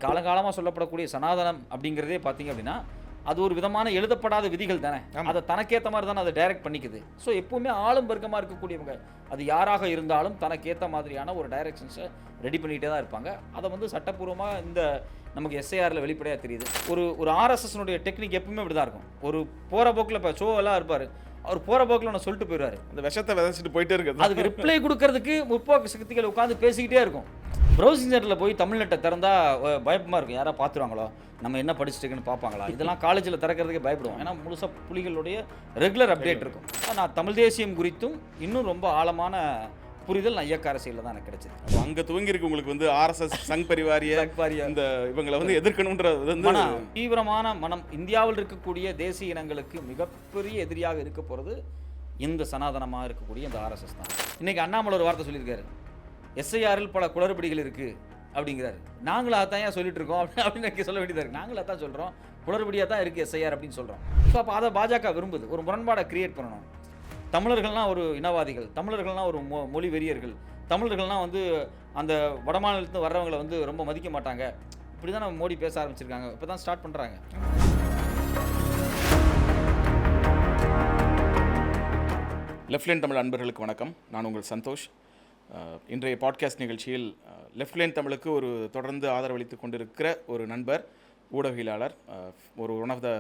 காலகாலமாக சொல்லப்படக்கூடிய சனாதனம் அப்படிங்கிறதே பார்த்தீங்க அப்படின்னா அது ஒரு விதமான எழுதப்படாத விதிகள் தானே. அதை தனக்கேற்ற மாதிரி தானே அதை டைரக்ட் பண்ணிக்குது. ஸோ எப்பவுமே ஆளும் வர்க்கமாக இருக்கக்கூடியவங்க அது யாராக இருந்தாலும் தனக்கேற்ற மாதிரியான ஒரு டைரக்ஷன்ஸை ரெடி பண்ணிகிட்டே தான் இருப்பாங்க. அதை வந்து சட்டப்பூர்வமாக இந்த நமக்கு எஸ்ஐஆரில் வெளிப்படையாக தெரியுது. ஒரு ஆர்எஸ்எஸ்னுடைய டெக்னிக் எப்பவுமே இப்படி தான் இருக்கும். ஒரு போகிற போக்கில் இப்போ ஷோவெல்லாம் இருப்பார், அவர் போகிற போக்கில் ஒன்று சொல்லிட்டு போயிடுவார், அந்த விஷத்தை விதைச்சிட்டு போயிட்டே இருக்குது. அதுக்கு ரிப்ளை கொடுக்கறதுக்கு முற்போக்கு சக்திகள் உட்காந்து பேசிக்கிட்டே இருக்கும். ப்ரௌசிங் சென்டரில் போய் தமிழ்நெட்டை திறந்தால் பயப்பமாக இருக்கும், யாராவது பார்த்துருவாங்களோ, நம்ம என்ன படிச்சுட்டுருக்குன்னு பார்ப்பாங்களா, இதெல்லாம் காலேஜில் திறக்கிறதுக்கே பயப்படுவோம். ஏன்னா முழுசாக புலிகளுடைய ரெகுலர் அப்டேட் இருக்கும். நான் தமிழ் தேசியம் குறித்தும் இன்னும் ரொம்ப ஆழமான புரிதல் நான் இயக்க அரசியலில் தான் எனக்கு கிடைச்சது. அங்கே துவங்கியிருக்கு உங்களுக்கு வந்து ஆர்எஸ்எஸ் சங் பரிவாரிய இந்த இவங்களை வந்து எதிர்க்கணுன்றது வந்து தீவிரமான மனம். இந்தியாவில் இருக்கக்கூடிய தேசிய இனங்களுக்கு மிகப்பெரிய எதிரியாக இருக்க போகிறது இந்த சனாதனமாக இருக்கக்கூடிய இந்த ஆர்எஸ்எஸ் தான். இன்றைக்கி அண்ணாமலை ஒரு வார்த்தை சொல்லியிருக்காரு, எஸ்ஐஆரில் பல குளறுபடிகள் இருக்குது அப்படிங்கிறாரு. நாங்களும் அதான் ஏன் சொல்லிட்டு இருக்கோம் அப்படின்னு சொல்ல வேண்டியதாக இருக்குது. நாங்களும் அதான் சொல்கிறோம், குளறுபடியாக தான் இருக்குது எஸ்ஐஆர் அப்படின்னு சொல்கிறோம். ஸோ அப்போ அதை பாஜக விரும்புது, ஒரு முரண்பாடை கிரியேட் பண்ணணும். தமிழர்கள்லாம் ஒரு இனவாதிகள், தமிழர்கள்லாம் ஒரு மொழி வெறியர்கள், தமிழர்கள்லாம் வந்து அந்த வடமாநிலத்து வர்றவங்களை வந்து ரொம்ப மதிக்க மாட்டாங்க, இப்படி தான் நம்ம மோடி பேச ஆரம்பிச்சிருக்காங்க. இப்போ தான் ஸ்டார்ட் பண்ணுறாங்க. லெஃப்ட் லைன் தமிழ் அன்பர்களுக்கு வணக்கம். நான் உங்கள் சந்தோஷ். இன்றைய பாட்காஸ்ட் நிகழ்ச்சியில் லெஃப்ட் லைன் தமிழுக்கு ஒரு தொடர்ந்து ஆதரவளித்து கொண்டிருக்கிற ஒரு நண்பர், ஊடகவியலாளர், ஒரு one of the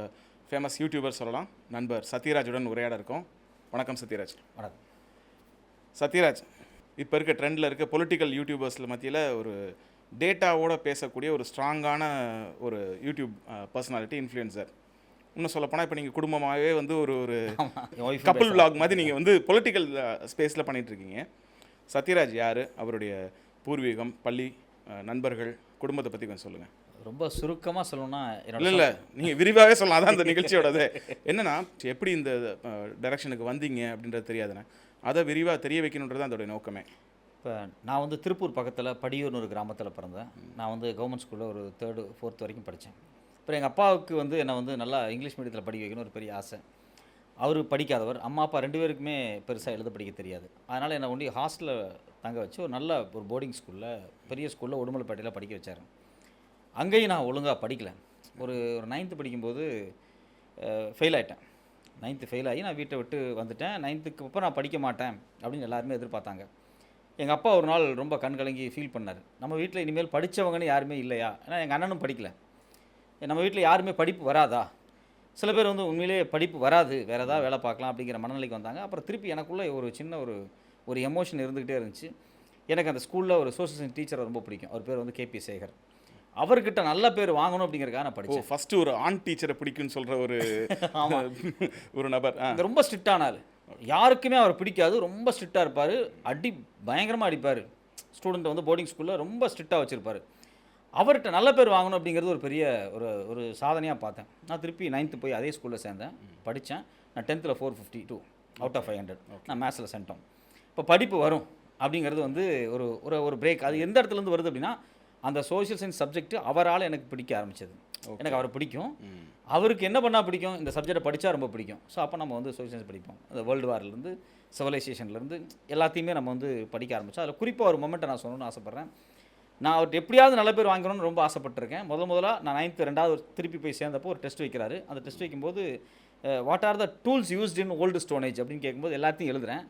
famous YouTuber சொல்லலாம், நண்பர் சத்யராஜுடன் உரையாட இருக்கோம். வணக்கம் சத்யராஜ். வணக்கம் சத்யராஜ். இப்போ இருக்க ட்ரெண்டில் இருக்க பொலிட்டிக்கல் யூடியூபர்ஸில் மத்தியில் ஒரு டேட்டாவோடு பேசக்கூடிய ஒரு ஸ்ட்ராங்கான ஒரு யூடியூப் பர்சனாலிட்டி, இன்ஃப்ளூயன்சர். இன்னும் சொல்லப்போனால் இப்போ நீங்கள் குடும்பமாகவே வந்து ஒரு கப்புள் விளாக் மாதிரி நீங்கள் வந்து பொலிட்டிக்கல் ஸ்பேஸில் பண்ணிகிட்ருக்கீங்க. சத்யராஜ் யார், அவருடைய பூர்வீகம், பள்ளி, நண்பர்கள், குடும்பத்தை பற்றி கொஞ்சம் சொல்லுங்கள். ரொம்ப சுருக்கமாக சொல்லணும்னா இல்லை நீங்கள் விரிவாகவே சொல்லலாம். அதான் அந்த நிகழ்ச்சியோடது. என்னென்னா எப்படி இந்த டைரக்ஷனுக்கு வந்தீங்க அப்படின்றது தெரியாதுண்ணே, அதை விரிவாக தெரிய வைக்கணுன்றது அதோடைய நோக்கமே. இப்போ நான் வந்து திருப்பூர் பக்கத்தில் படியூர்னு ஒரு கிராமத்தில் பிறந்தேன். நான் வந்து கவர்மெண்ட் ஸ்கூலில் ஒரு 3rd 4th வரைக்கும் படித்தேன். அப்புறம் எங்கள் அப்பாவுக்கு வந்து என்னை வந்து நல்லா இங்கிலீஷ் மீடியத்தில் படிக்க வைக்கணும் ஒரு பெரிய ஆசை. அவர் படிக்காதவர், அம்மா அப்பா 2 பேருக்குமே பெருசாக எழுத படிக்க தெரியாது. அதனால் என்னை ஒண்டி ஹாஸ்டலில் தங்க வச்சு ஒரு நல்ல ஒரு போர்டிங் ஸ்கூலில், பெரிய ஸ்கூலில் உடுமலைப்பேட்டையில் படிக்க வச்சார். அங்கேயும் நான் ஒழுங்காக படிக்கலை. ஒரு 9th படிக்கும்போது ஃபெயில் ஆகிட்டேன். 9th ஃபெயில் ஆகி நான் வீட்டை விட்டு வந்துட்டேன். 9th அப்புறம் நான் படிக்க மாட்டேன் அப்படின்னு எல்லாருமே எதிர்பார்த்தாங்க. எங்கள் அப்பா ஒரு நாள் ரொம்ப கண்கலங்கி ஃபீல் பண்ணார். நம்ம வீட்டில் இனிமேல் படித்தவங்கன்னு யாருமே இல்லையா? ஏன்னா எங்கள் அண்ணனும் படிக்கலை. நம்ம வீட்டில் யாருமே படிப்பு வராதா? சில பேர் வந்து உண்மையிலேயே படிப்பு வராது, வேறு ஏதாவது வேலை பார்க்கலாம் அப்படிங்கிற மனநிலைக்கு வந்தாங்க. அப்புறம் திருப்பி எனக்குள்ளே ஒரு சின்ன ஒரு எமோஷன் இருந்துக்கிட்டே இருந்துச்சு. எனக்கு அந்த ஸ்கூலில் ஒரு சோஷியல் சயின்ஸ் டீச்சரை ரொம்ப பிடிக்கும். அவர் பேர் வந்து KP சேகர். அவர்கிட்ட நல்ல பேர் வாங்கணும் அப்படிங்கிறக்காக நான் படித்தேன். ஃபஸ்ட்டு ஒரு ஆண் டீச்சரை பிடிக்குன்னு சொல்கிற ஒரு நபர். ரொம்ப ஸ்ட்ரிக்டான ஆள், யாருக்குமே அவர் பிடிக்காது, ரொம்ப ஸ்ட்ரிக்டாக இருப்பார், அடி பயங்கரமாக அடிப்பார். ஸ்டூடெண்ட்டை வந்து போர்டிங் ஸ்கூலில் ரொம்ப ஸ்ட்ரிக்டாக வச்சுருப்பார். அவர்கிட்ட நல்ல பேர் வாங்கணும் அப்படிங்கிறது ஒரு பெரிய ஒரு சாதனையாக பார்த்தேன். நான் திருப்பி 9th போய் அதே ஸ்கூலில் சேர்ந்தேன், படித்தேன். நான் 10th 452 அவுட் ஆஃப் 500 நான் மேத்ஸில் சென்ட்டோம். இப்போ படிப்பு வரும் அப்படிங்கிறது வந்து ஒரு பிரேக். அது எந்த இடத்துலேருந்து வருது அப்படின்னா, அந்த சோஷியல் சயின்ஸ் சப்ஜெக்ட் அவரால் எனக்கு பிடிக்க ஆரம்பிச்சது. எனக்கு அவரை பிடிக்கும், அவருக்கு என்ன பண்ணால் பிடிக்கும், இந்த சப்ஜெக்டை படித்தா ரொம்ப பிடிக்கும். ஸோ அப்போ நம்ம வந்து சோஷியல் சயின்ஸ் படிப்போம். அந்த வேர்ல்டு வார்லேருந்து சிவிலைசேஷன்லேருந்து எல்லாத்தையுமே நம்ம வந்து படிக்க ஆரம்பித்தோம். அதில் குறிப்பாக ஒரு மொமெண்ட்டை நான் சொல்லணும்னு ஆசைப்பட்றேன். நான் அவர்கிட்ட எப்படியாவது நல்ல பேர் வாங்கணும்னு ரொம்ப ஆசைப்பட்டிருக்கேன். முதலாக நான் 9th 2வது திருப்பி போய் சேர்ந்தப்போ ஒரு டெஸ்ட் வைக்கிறாரு. அந்த டெஸ்ட் வைக்கும்போது what are the tools used in old Stone Age அப்படின்னு கேட்கும்போது எல்லாத்தையும் எழுதுகிறேன்.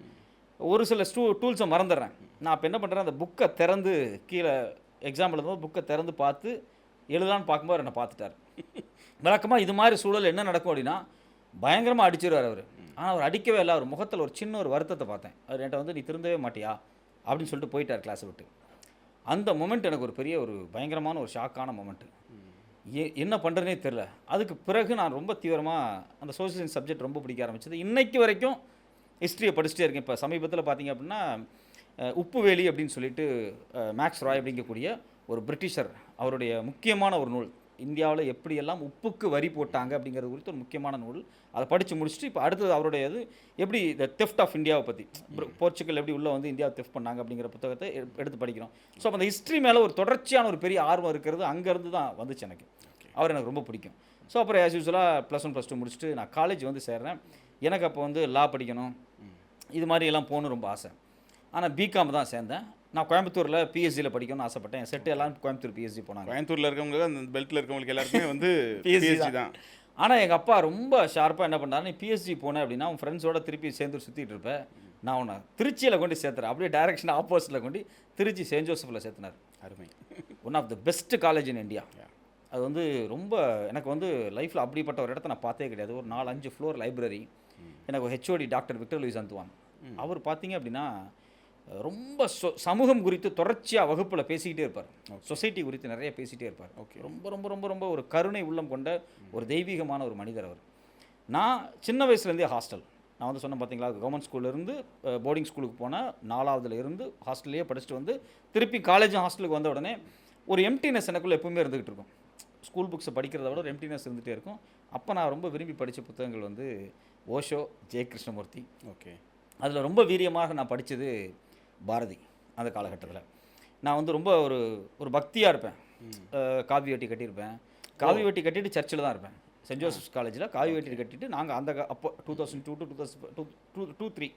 ஒரு சில டூல்ஸை மறந்துடுறேன். நான் இப்போ என்ன பண்ணுறேன், அந்த புக்கை திறந்து கீழே எக்ஸாம் எழுதும்போது புக்கை திறந்து பார்த்து எழுதலான்னு பார்க்கும்போது என்னை பார்த்துட்டார். வழக்கமாக இது மாதிரி சூழல் என்ன நடக்கும் அப்படின்னா பயங்கரமாக அடிச்சிருவார் அவர். ஆனால் அவர் அடிக்கவே இல்லை. அவர் முகத்தில் ஒரு சின்ன ஒரு வருத்தத்தை பார்த்தேன். அவர் என்கிட்ட வந்து நீ திருந்தவே மாட்டியா அப்படின்னு சொல்லிட்டு போயிட்டார் கிளாஸை விட்டு. அந்த மொமெண்ட் எனக்கு ஒரு பெரிய ஒரு பயங்கரமான ஒரு ஷாக்கான மொமெண்ட்டு. என்ன பண்ணுறதுனே தெரில. அதுக்கு பிறகு நான் ரொம்ப தீவிரமாக அந்த சோஷியல் சயின்ஸ் சப்ஜெக்ட் ரொம்ப பிடிக்க ஆரம்பிச்சது. இன்றைக்கு வரைக்கும் ஹிஸ்ட்ரியை படிச்சுட்டே இருக்கேன். இப்போ சமீபத்தில் பார்த்தீங்க அப்படின்னா உப்புவேலி அப்படின்னு சொல்லிட்டு மேக்ஸ் ராய் அப்படிங்கக்கூடிய ஒரு பிரிட்டிஷர், அவருடைய முக்கியமான ஒரு நூல், இந்தியாவில் எப்படியெல்லாம் உப்புக்கு வரி போட்டாங்க அப்படிங்கிறது குறித்து ஒரு முக்கியமான நூல். அதை படித்து முடிச்சுட்டு இப்போ அடுத்தது அவருடைய எப்படி த தெஃப்ட் ஆஃப் இந்தியாவை பற்றி, போர்ச்சுகல் எப்படி உள்ளே வந்து இந்தியாவை தெஃப்ட் பண்ணாங்க அப்படிங்கிற புத்தகத்தை எடுத்து படிக்கிறோம். ஸோ அந்த ஹிஸ்ட்ரி மேலே ஒரு தொடர்ச்சியான ஒரு பெரிய ஆர்வம் இருக்கிறது அங்கேருந்து தான் வந்துச்சு எனக்கு. அவர் எனக்கு ரொம்ப பிடிக்கும். ஸோ அப்புறம் ஆஸ் யூஸ்வலாக +1 +2 முடிச்சுட்டு நான் காலேஜ் வந்து சேர்றேன். எனக்கு அப்போ வந்து லா படிக்கணும், இது மாதிரி எல்லாம் போகணும் ரொம்ப ஆசை. ஆனால் பிகாம் தான் சேர்ந்தேன். நான் கோயம்புத்தூரில் பிஎஸ்சியில் படிக்கணும்னு ஆசைப்பட்டேன். என் செட்டு எல்லாம் கோயம்புத்தூர் பிஎஸ்சி போனாங்க. கோயம்புத்தூரில் இருக்கவங்க அந்த பெல்ட்டில் இருக்கவங்களுக்கு எல்லாருக்குமே வந்து பிஎஸ்சி பிஎஸ்சி தான். ஆனால் எங்கள் அப்பா ரொம்ப ஷார்ப்பாக என்ன பண்ணாரு, நீ பிஎஸ்சி போனேன் அப்படின்னா உன் ஃப்ரெண்ட்ஸோட திருப்பி சேர்ந்து சுற்றிட்டு இருப்பேன், நான் உன்னை திருச்சியில் கொண்டு சேர்த்துறேன். அப்படியே டைரக்ஷன் ஆப்போசிட்டில் கொண்டு திருச்சி செயின்ட் ஜோசஃபில் சேர்த்துனார். அருமை. One of the best college in India. அது வந்து ரொம்ப எனக்கு வந்து லைஃப்பில் அப்படிப்பட்ட ஒரு இடத்த நான் பார்த்தே கிடையாது. ஒரு 4-5 ஃப்ளோர் லைப்ரரி. எனக்கு HOD doctor Victor Louis Anthuvan. அவர் பார்த்தீங்க அப்படின்னா ரொம்ப சமூகம் குறித்து தொடர்ச்சியாக வகுப்பில் பேசிக்கிட்டே இருப்பார். சொசைட்டி குறித்து நிறைய பேசிகிட்டே இருப்பார். ரொம்ப ரொம்ப ரொம்ப ரொம்ப ஒரு கருணை உள்ளம் கொண்ட ஒரு தெய்வீகமான ஒரு மனிதர் அவர். நான் சின்ன வயசுலேருந்தே ஹாஸ்டல், நான் வந்து சொன்னேன் பார்த்தீங்களா, கவர்மெண்ட் ஸ்கூல்லேருந்து போர்டிங் ஸ்கூலுக்கு போனால் 4ஆவதுல இருந்து ஹாஸ்டல்லையே படிச்சுட்டு வந்து திருப்பி காலேஜும் ஹாஸ்டலுக்கு வந்த உடனே ஒரு எம்டினஸ் எனக்குள்ளே எப்பவுமே இருந்துகிட்டு இருக்கும். ஸ்கூல் புக்ஸை படிக்கிறத விட ஒரு எம்டினஸ் இருந்துகிட்டே இருக்கும். அப்போ நான் ரொம்ப விரும்பி படித்த புத்தகங்கள் வந்து ஓஷோ, ஜெய கிருஷ்ணமூர்த்தி. ஓகே. அதில் ரொம்ப வீரியமாக நான் படித்தது பாரதி. அந்த காலகட்டத்தில் நான் வந்து ரொம்ப ஒரு ஒரு பக்தியாக இருப்பேன். காவி வேட்டி கட்டியிருப்பேன். காவி வேட்டி கட்டிட்டு சர்ச்சில் தான் இருப்பேன். சென்ட் ஜோசப்ஸ் காலேஜில் காவி வேட்டி கட்டிட்டு நாங்கள் அந்த அப்போ 2002 to 2003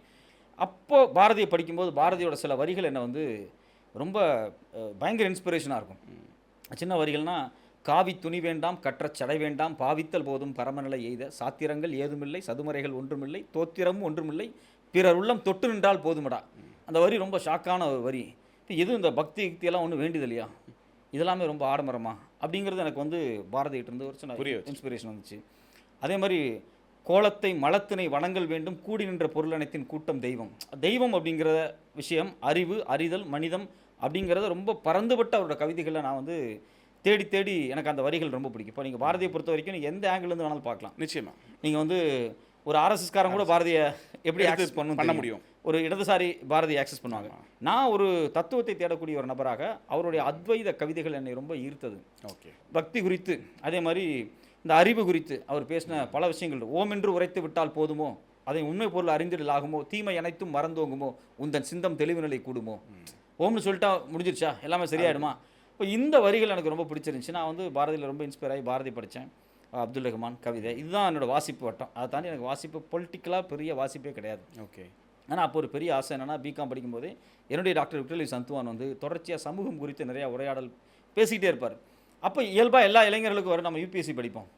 அப்போது பாரதியை படிக்கும்போது பாரதியோட சில வரிகள் என்னை வந்து ரொம்ப பயங்கர இன்ஸ்பிரேஷனாக இருக்கும். சின்ன வரிகள்னால், காவி துணி வேண்டாம், கற்ற சடை வேண்டாம், பாவித்தல் போதும் பரமநிலை எய்த, சாத்திரங்கள் ஏதுமில்லை, சதுமறைகள் ஒன்றுமில்லை, தோத்திரமும் ஒன்றுமில்லை, பிறர் உள்ளம் தொட்டு நின்றால் போதுமடா. அந்த வரி ரொம்ப ஷாக்கான ஒரு வரி. இப்போ எதுவும் இந்த பக்தி யுக்தியெல்லாம் ஒன்றும் வேண்டியது இல்லையா, இதெல்லாமே ரொம்ப ஆடம்பரமா அப்படிங்கிறது எனக்கு வந்து பாரதிகிட்ட இருந்து ஒரு சின்ன இன்ஸ்பிரேஷன் வந்துச்சு. அதே மாதிரி கோலத்தை மலத்தினை வணங்கல் வேண்டும், கூடி நின்ற பொருளனைத்தின் கூட்டம் தெய்வம். தெய்வம் அப்படிங்கிற விஷயம் அறிவு, அறிதல், மனிதம் அப்படிங்கிறத ரொம்ப பறந்துபட்ட அவரோட கவிதைகளில் நான் வந்து தேடி தேடி எனக்கு அந்த வரிகள் ரொம்ப பிடிக்கும். இப்போ நீங்கள் பாரதியை பொறுத்த வரைக்கும் நீங்கள் எந்த ஆங்கிலேருந்து வேணாலும் பார்க்கலாம். நிச்சயமாக நீங்கள் வந்து ஒரு ஆர்எஸ்எஸ்காரங்க கூட பாரதியை எப்படி ஆக்சஸ் பண்ண முடியும், ஒரு இடதுசாரி பாரதியை ஆக்சஸ் பண்ணுவாங்க. நான் ஒரு தத்துவத்தை தேடக்கூடிய ஒரு நபராக அவருடைய அத்வைத கவிதைகள் என்னை ரொம்ப ஈர்த்தது. ஓகே. பக்தி குறித்து, அதே மாதிரி இந்த அறிவு குறித்து அவர் பேசின பல விஷயங்கள். ஓம் என்று உரைத்து விட்டால் போதுமோ, அதை உண்மை பொருள் அறிந்திடலாகுமோ, தீமை அனைத்தும் மறந்தோங்குமோ, உந்தன் சிந்தம் தெளிவு நிலை கூடுமோ. ஓம்னு சொல்லிட்டா முடிஞ்சிருச்சா, எல்லாமே சரியாயிடுமா. இப்போ இந்த வரிகள் எனக்கு ரொம்ப பிடிச்சிருந்துச்சு. நான் வந்து பாரதியில் ரொம்ப இன்ஸ்பயர் ஆகி பாரதி படித்தேன். அப்துல் ரஹ்மான் கவிதை, இதுதான் என்னோடய வாசிப்பு வட்டம். அதை தாண்டி எனக்கு வாசிப்பு பொலிட்டிக்கலாக பெரிய வாசிப்பே கிடையாது. ஓகே. ஆனால் அப்போ ஒரு பெரிய ஆசை என்னென்னா, பிகாம் படிக்கும்போதே என்னுடைய டாக்டர் விக்டர் லூயிஸ் அந்துவான் வந்து தொடர்ச்சியாக சமூகம் குறித்து நிறையா உரையாடல் பேசிக்கிட்டே இருப்பார். அப்போ இயல்பாக எல்லா இளைஞர்களுக்கும் வர நம்ம யூபிஎஸ்சி படிப்போம்,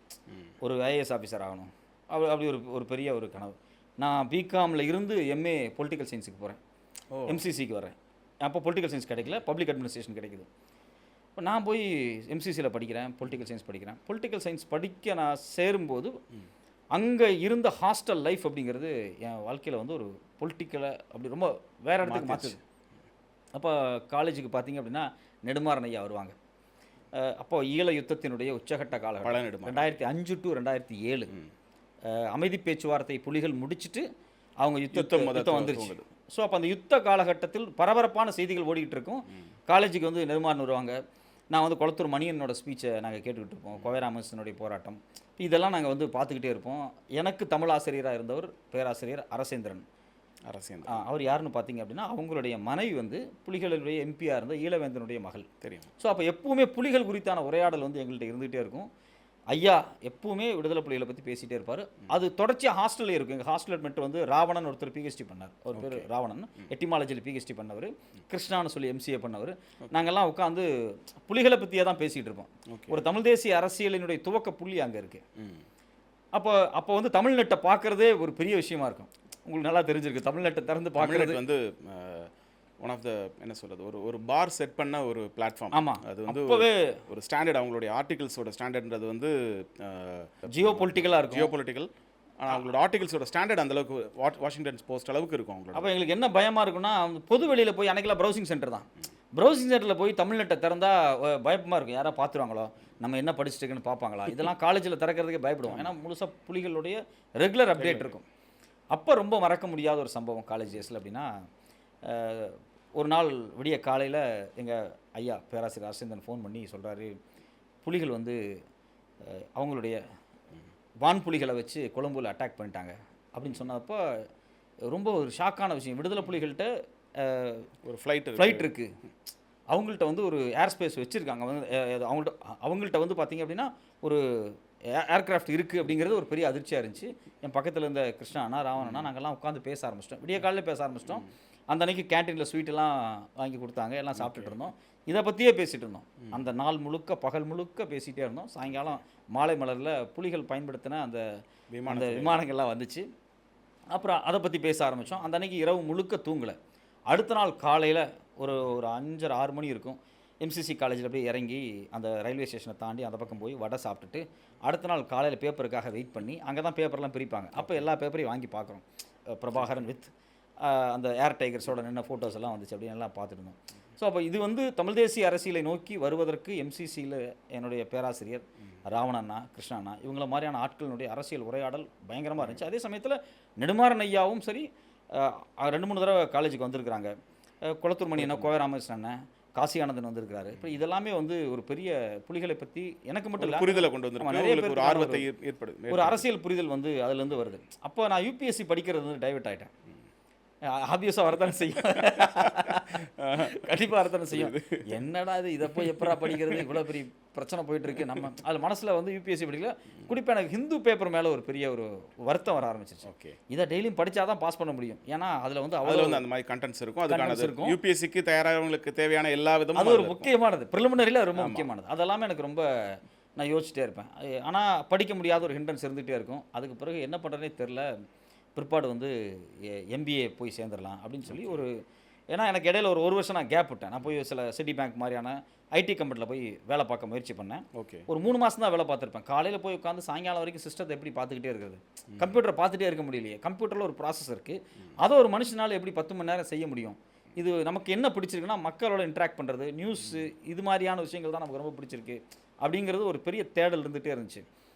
ஒரு ஐஏஎஸ் ஆஃபீஸர் ஆகணும், அப்படி ஒரு பெரிய ஒரு கனவு. நான் பிகாமில் இருந்து எம்ஏ பொலிட்டிக்கல் சயின்ஸுக்கு போகிறேன், எம்சிசிக்கு வரேன். அப்போ பொலிட்டிக்கல் சயின்ஸ் கிடைக்கல, பப்ளிக் அட்மினிஸ்ட்ரேஷன் கிடைக்குது. இப்போ நான் போய் எம்சிசியில் படிக்கிறேன், பொலிட்டிக்கல் சயின்ஸ் படிக்கிறேன். பொலிட்டிக்கல் சயின்ஸ் படிக்க நான் சேரும்போது அங்கே இருந்த ஹாஸ்டல் லைஃப் அப்படிங்கிறது என் வாழ்க்கையில் வந்து ஒரு பொலிட்டிக்கலை அப்படி ரொம்ப வேறு இடத்துக்கு மாற்றுது. அப்போ காலேஜுக்கு பார்த்தீங்க அப்படின்னா நெடுமாறன் ஐயா வருவாங்க. அப்போ ஈழ யுத்தத்தினுடைய உச்சகட்ட காலகட்டம் 2005 to 2007. அமைதி பேச்சுவார்த்தை புலிகள் முடிச்சுட்டு அவங்க யுத்தம் வந்துருச்சு. ஸோ அப்போ அந்த யுத்த காலகட்டத்தில் பரபரப்பான செய்திகள் ஓடிக்கிட்டு இருக்கும். காலேஜுக்கு வந்து நெடுமாறன் வருவாங்க. நான் வந்து குளத்தூர் மணியனோட ஸ்பீச்சை நாங்கள் கேட்டுக்கிட்டு இருப்போம், கோவைராமனுடைய போராட்டம், இதெல்லாம் நாங்கள் வந்து பார்த்துக்கிட்டே இருப்போம். எனக்கு தமிழ் ஆசிரியராக இருந்தவர் பேராசிரியர் அரசேந்திரன். அவர் யாருன்னு பார்த்தீங்க அப்படின்னா, அவங்களுடைய மனைவி வந்து புலிகளுடைய எம்பியாக இருந்த ஈழவேந்தனுடைய மகள். தெரியும். ஸோ அப்போ எப்பவுமே புலிகள் குறித்தான உரையாடல் வந்து எங்கள்கிட்ட இருந்துகிட்டே இருக்கும். ஐயா எப்பவுமே விடுதலை புலிகளை பற்றி பேசிகிட்டே இருப்பார். அது தொடர்ச்சியாக ஹாஸ்டல்லே இருக்கும். எங்கள் ஹாஸ்டல் மெட்டு வந்து ராவணன் ஒருத்தர் பிஹெச்டி பண்ணார். அவர் பேர் ராவணன், எட்டிமாலஜியில் பிஹெச்டி பண்ணவர், கிருஷ்ணான்னு சொல்லி எம்சிஏ பண்ணவர். நாங்கள்லாம் உட்காந்து புலிகளை பற்றியே தான் பேசிகிட்டு இருப்போம். ஒரு தமிழ் தேசிய அரசியலினுடைய துவக்க புள்ளி அங்கே இருக்குது. அப்போ வந்து தமிழ்நெட்டை பார்க்குறதே ஒரு பெரிய விஷயமா இருக்கும். உங்களுக்கு நல்லா தெரிஞ்சிருக்கு, தமிழ்நெட்டை திறந்து பார்க்குறது வந்து ஒன் ஆஃப் த என்ன சொல்கிறது, ஒரு பார் செட் பண்ண ஒரு பிளாட்ஃபார்ம். ஆமாம், அது வந்து ஒரு ஸ்டாண்டர்ட், அவங்களுடைய ஆர்டிகல்ஸோட ஸ்டாண்டர்ட்ன்றது வந்து ஜியோ பொலிட்டிக்கலாக இருக்கும். ஆனால் அவங்களோட ஆர்டிகல்ஸோட ஸ்டாண்டர்ட் அந்தளவுக்கு வாஷிங்டன் போஸ்ட் அளவுக்கு இருக்கும் அவங்களோட. அப்போ எங்களுக்கு என்ன பயமாக இருக்குன்னா, பொது வெளியில் போய் அன்றைக்கெல்லாம் ப்ரௌசிங் சென்டர் தான். ப்ரௌசிங் சென்டரில் போய் தமிழ்நெட்டை திறந்தால் பயமாக இருக்கும். யாராவது பார்த்துருவாங்களோ, நம்ம என்ன படிச்சுட்டுக்குன்னு பார்ப்பாங்களா, இதெல்லாம் காலேஜில் திறக்கிறதுக்கே பயப்படுவோம். ஏன்னா முழுசாக புலிகளுடைய ரெகுலர் அப்டேட் இருக்கும். அப்போ ரொம்ப மறக்க முடியாத ஒரு சம்பவம் காலேஜ் டேஸில் அப்படின்னா, ஒரு நாள் விடிய காலையில் எங்கள் ஐயா பேராசிரியர் அரசேந்திரன் ஃபோன் பண்ணி சொல்கிறாரு, புலிகள் வந்து அவங்களுடைய வான்புலிகளை வச்சு கொழும்புல அட்டாக் பண்ணிட்டாங்க அப்படின்னு சொன்னப்போ ரொம்ப ஒரு ஷாக்கான விஷயம். விடுதலை புலிகள்கிட்ட ஒரு ஃப்ளைட் இருக்குது, அவங்கள்ட்ட வந்து ஒரு ஏர் ஸ்பேஸ் வச்சுருக்காங்க, அவங்கள்ட்ட வந்து பார்த்திங்க அப்படின்னா ஒரு ஏர்க்ராஃப்ட் இருக்குது அப்படிங்கிறது ஒரு பெரிய அதிர்ச்சியாக இருந்துச்சு. என் பக்கத்தில் இருந்த கிருஷ்ணா அண்ணா, ராவணண்ணா, நாங்கள்லாம் உட்காந்து பேச ஆரம்பிச்சிட்டோம். விடிய காலையில் பேச ஆரம்பிச்சிட்டோம். அந்த அன்னைக்கு கேன்டீனில் ஸ்வீட்டெல்லாம் வாங்கி கொடுத்தாங்க, எல்லாம் சாப்பிட்டுட்டு இருந்தோம். இதை பற்றியே பேசிகிட்டு இருந்தோம். அந்த நாள் முழுக்க பகல் முழுக்க பேசிகிட்டே இருந்தோம். சாயங்காலம் மாலை மலரில் புலிகள் பயன்படுத்தின அந்த விமானங்கள்லாம் வந்துச்சு. அப்புறம் அதை பற்றி பேச ஆரம்பித்தோம். அந்த அன்னைக்கு இரவு முழுக்க தூங்கலை. அடுத்த நாள் காலையில் ஒரு 5:30 6 மணி இருக்கும். எம்சிசி காலேஜில் போய் இறங்கி அந்த ரயில்வே ஸ்டேஷனை தாண்டி அந்த பக்கம் போய் வடை சாப்பிட்டுட்டு அடுத்த நாள் காலையில் பேப்பருக்காக வெயிட் பண்ணி அங்கே தான் பேப்பர்லாம் பிரிப்பாங்க. அப்போ எல்லா பேப்பரையும் வாங்கி பார்க்குறோம். பிரபாகரன் வித் அந்த ஏர் டைகர்ஸோட நின்ன ஃபோட்டோஸ் எல்லாம் வந்துச்சு, அப்படின்னு எல்லாம் பார்த்துட்டு இருந்தோம். ஸோ அப்போ இது வந்து தமிழ் தேசிய அரசியலை நோக்கி வருவதற்கு எம்சிசியில் என்னுடைய பேராசிரியர் ராவணண்ணா, கிருஷ்ணண்ணா, இவங்கள மாதிரியான ஆட்களினுடைய அரசியல் உரையாடல் பயங்கரமாக இருந்துச்சு. அதே சமயத்தில் நெடுமாறன் ஐயாவும் சரி 2-3 தடவை காலேஜுக்கு வந்திருக்கிறாங்க. குளத்தூர் மணி அண்ணா, கோவை ராமகிருஷ்ணன் அண்ணன், காசி ஆனந்தன் வந்திருக்கிறாரு. இப்போ இதெல்லாமே வந்து ஒரு பெரிய புலிகளை பற்றி எனக்கு மட்டும் இல்லை, புரிதலை கொண்டு வந்து நிறைய பேர் ஒரு ஆர்வத்தை ஏற்படுது. ஒரு அரசியல் புரிதல் வந்து அதுலேருந்து வருது. அப்போ நான் யூபிஎஸ்சி படிக்கிறது வந்து டைவெர்ட் ஆகிட்டேன். ஆப்வியஸாக வரத்தானே செய்யும், கண்டிப்பாக வரத்தானே செய்யும். என்னடா இது, இதை போய் எப்படா படிக்கிறது, இவ்வளோ பெரிய பிரச்சனை போயிட்டு இருக்கு. நம்ம அது மனசில் வந்து யூபிஎஸ்சி படிக்கல. குறிப்பாக எனக்கு ஹிந்து பேப்பர் மேலே ஒரு பெரிய ஒரு வருத்தம் வர ஆரம்பிச்சிருச்சு. ஓகே, இதை டெய்லியும் படித்தா தான் பாஸ் பண்ண முடியும். ஏன்னா அதில் வந்து அவ்வளோ வந்து அந்த மாதிரி கண்டென்ட்ஸ் இருக்கும். அதுக்கான இருக்கும். யூபிஎஸ்சிக்கு தயாராகவங்களுக்கு தேவையான எல்லா விதமும் அது ஒரு முக்கியமானது, ப்ரிலிமினரியில் ரொம்ப முக்கியமானது. அதெல்லாமே எனக்கு ரொம்ப நான் யோசிச்சுட்டே இருப்பேன். ஆனால் படிக்க முடியாத ஒரு ஹிண்டன்ஸ் இருந்துகிட்டே இருக்கும். அதுக்கு பிறகு என்ன பண்ணுறதுனே தெரில. பிற்பாடு வந்து எம்பிஏ போய் சேர்ந்துடலாம் அப்படின்னு சொல்லி ஏன்னா எனக்கு இடையில ஒரு வருஷம் நான் கேப் விட்டேன். நான் போய் சில சிட்டி பேங்க் மாதிரியான ஐடி கம்பெனியில் போய் வேலை பார்க்க முயற்சி பண்ணேன். ஓகே, ஒரு 3 மாதம் தான் வேலை பார்த்துருப்பேன். காலையில் போய் உட்காந்து சாயங்காலம் வரைக்கும் சிஸ்டத்தை எப்படி பார்த்துக்கிட்டே இருக்கிறது, கம்ப்யூட்டரை பார்த்துட்டே இருக்க முடியலையே. கம்ப்யூட்டரில் ஒரு ப்ராசஸ் இருக்குது, அதை ஒரு மனுஷனால் எப்படி 10 மணி நேரம் செய்ய முடியும். இது நமக்கு என்ன பிடிச்சிருக்குன்னா மக்களோட இன்ட்ராக்ட் பண்ணுறது, நியூஸு, இது மாதிரியான விஷயங்கள் தான் நமக்கு ரொம்ப பிடிச்சிருக்கு அப்படிங்கிறது ஒரு பெரிய தேடல் இருந்துகிட்டே இருந்துச்சு.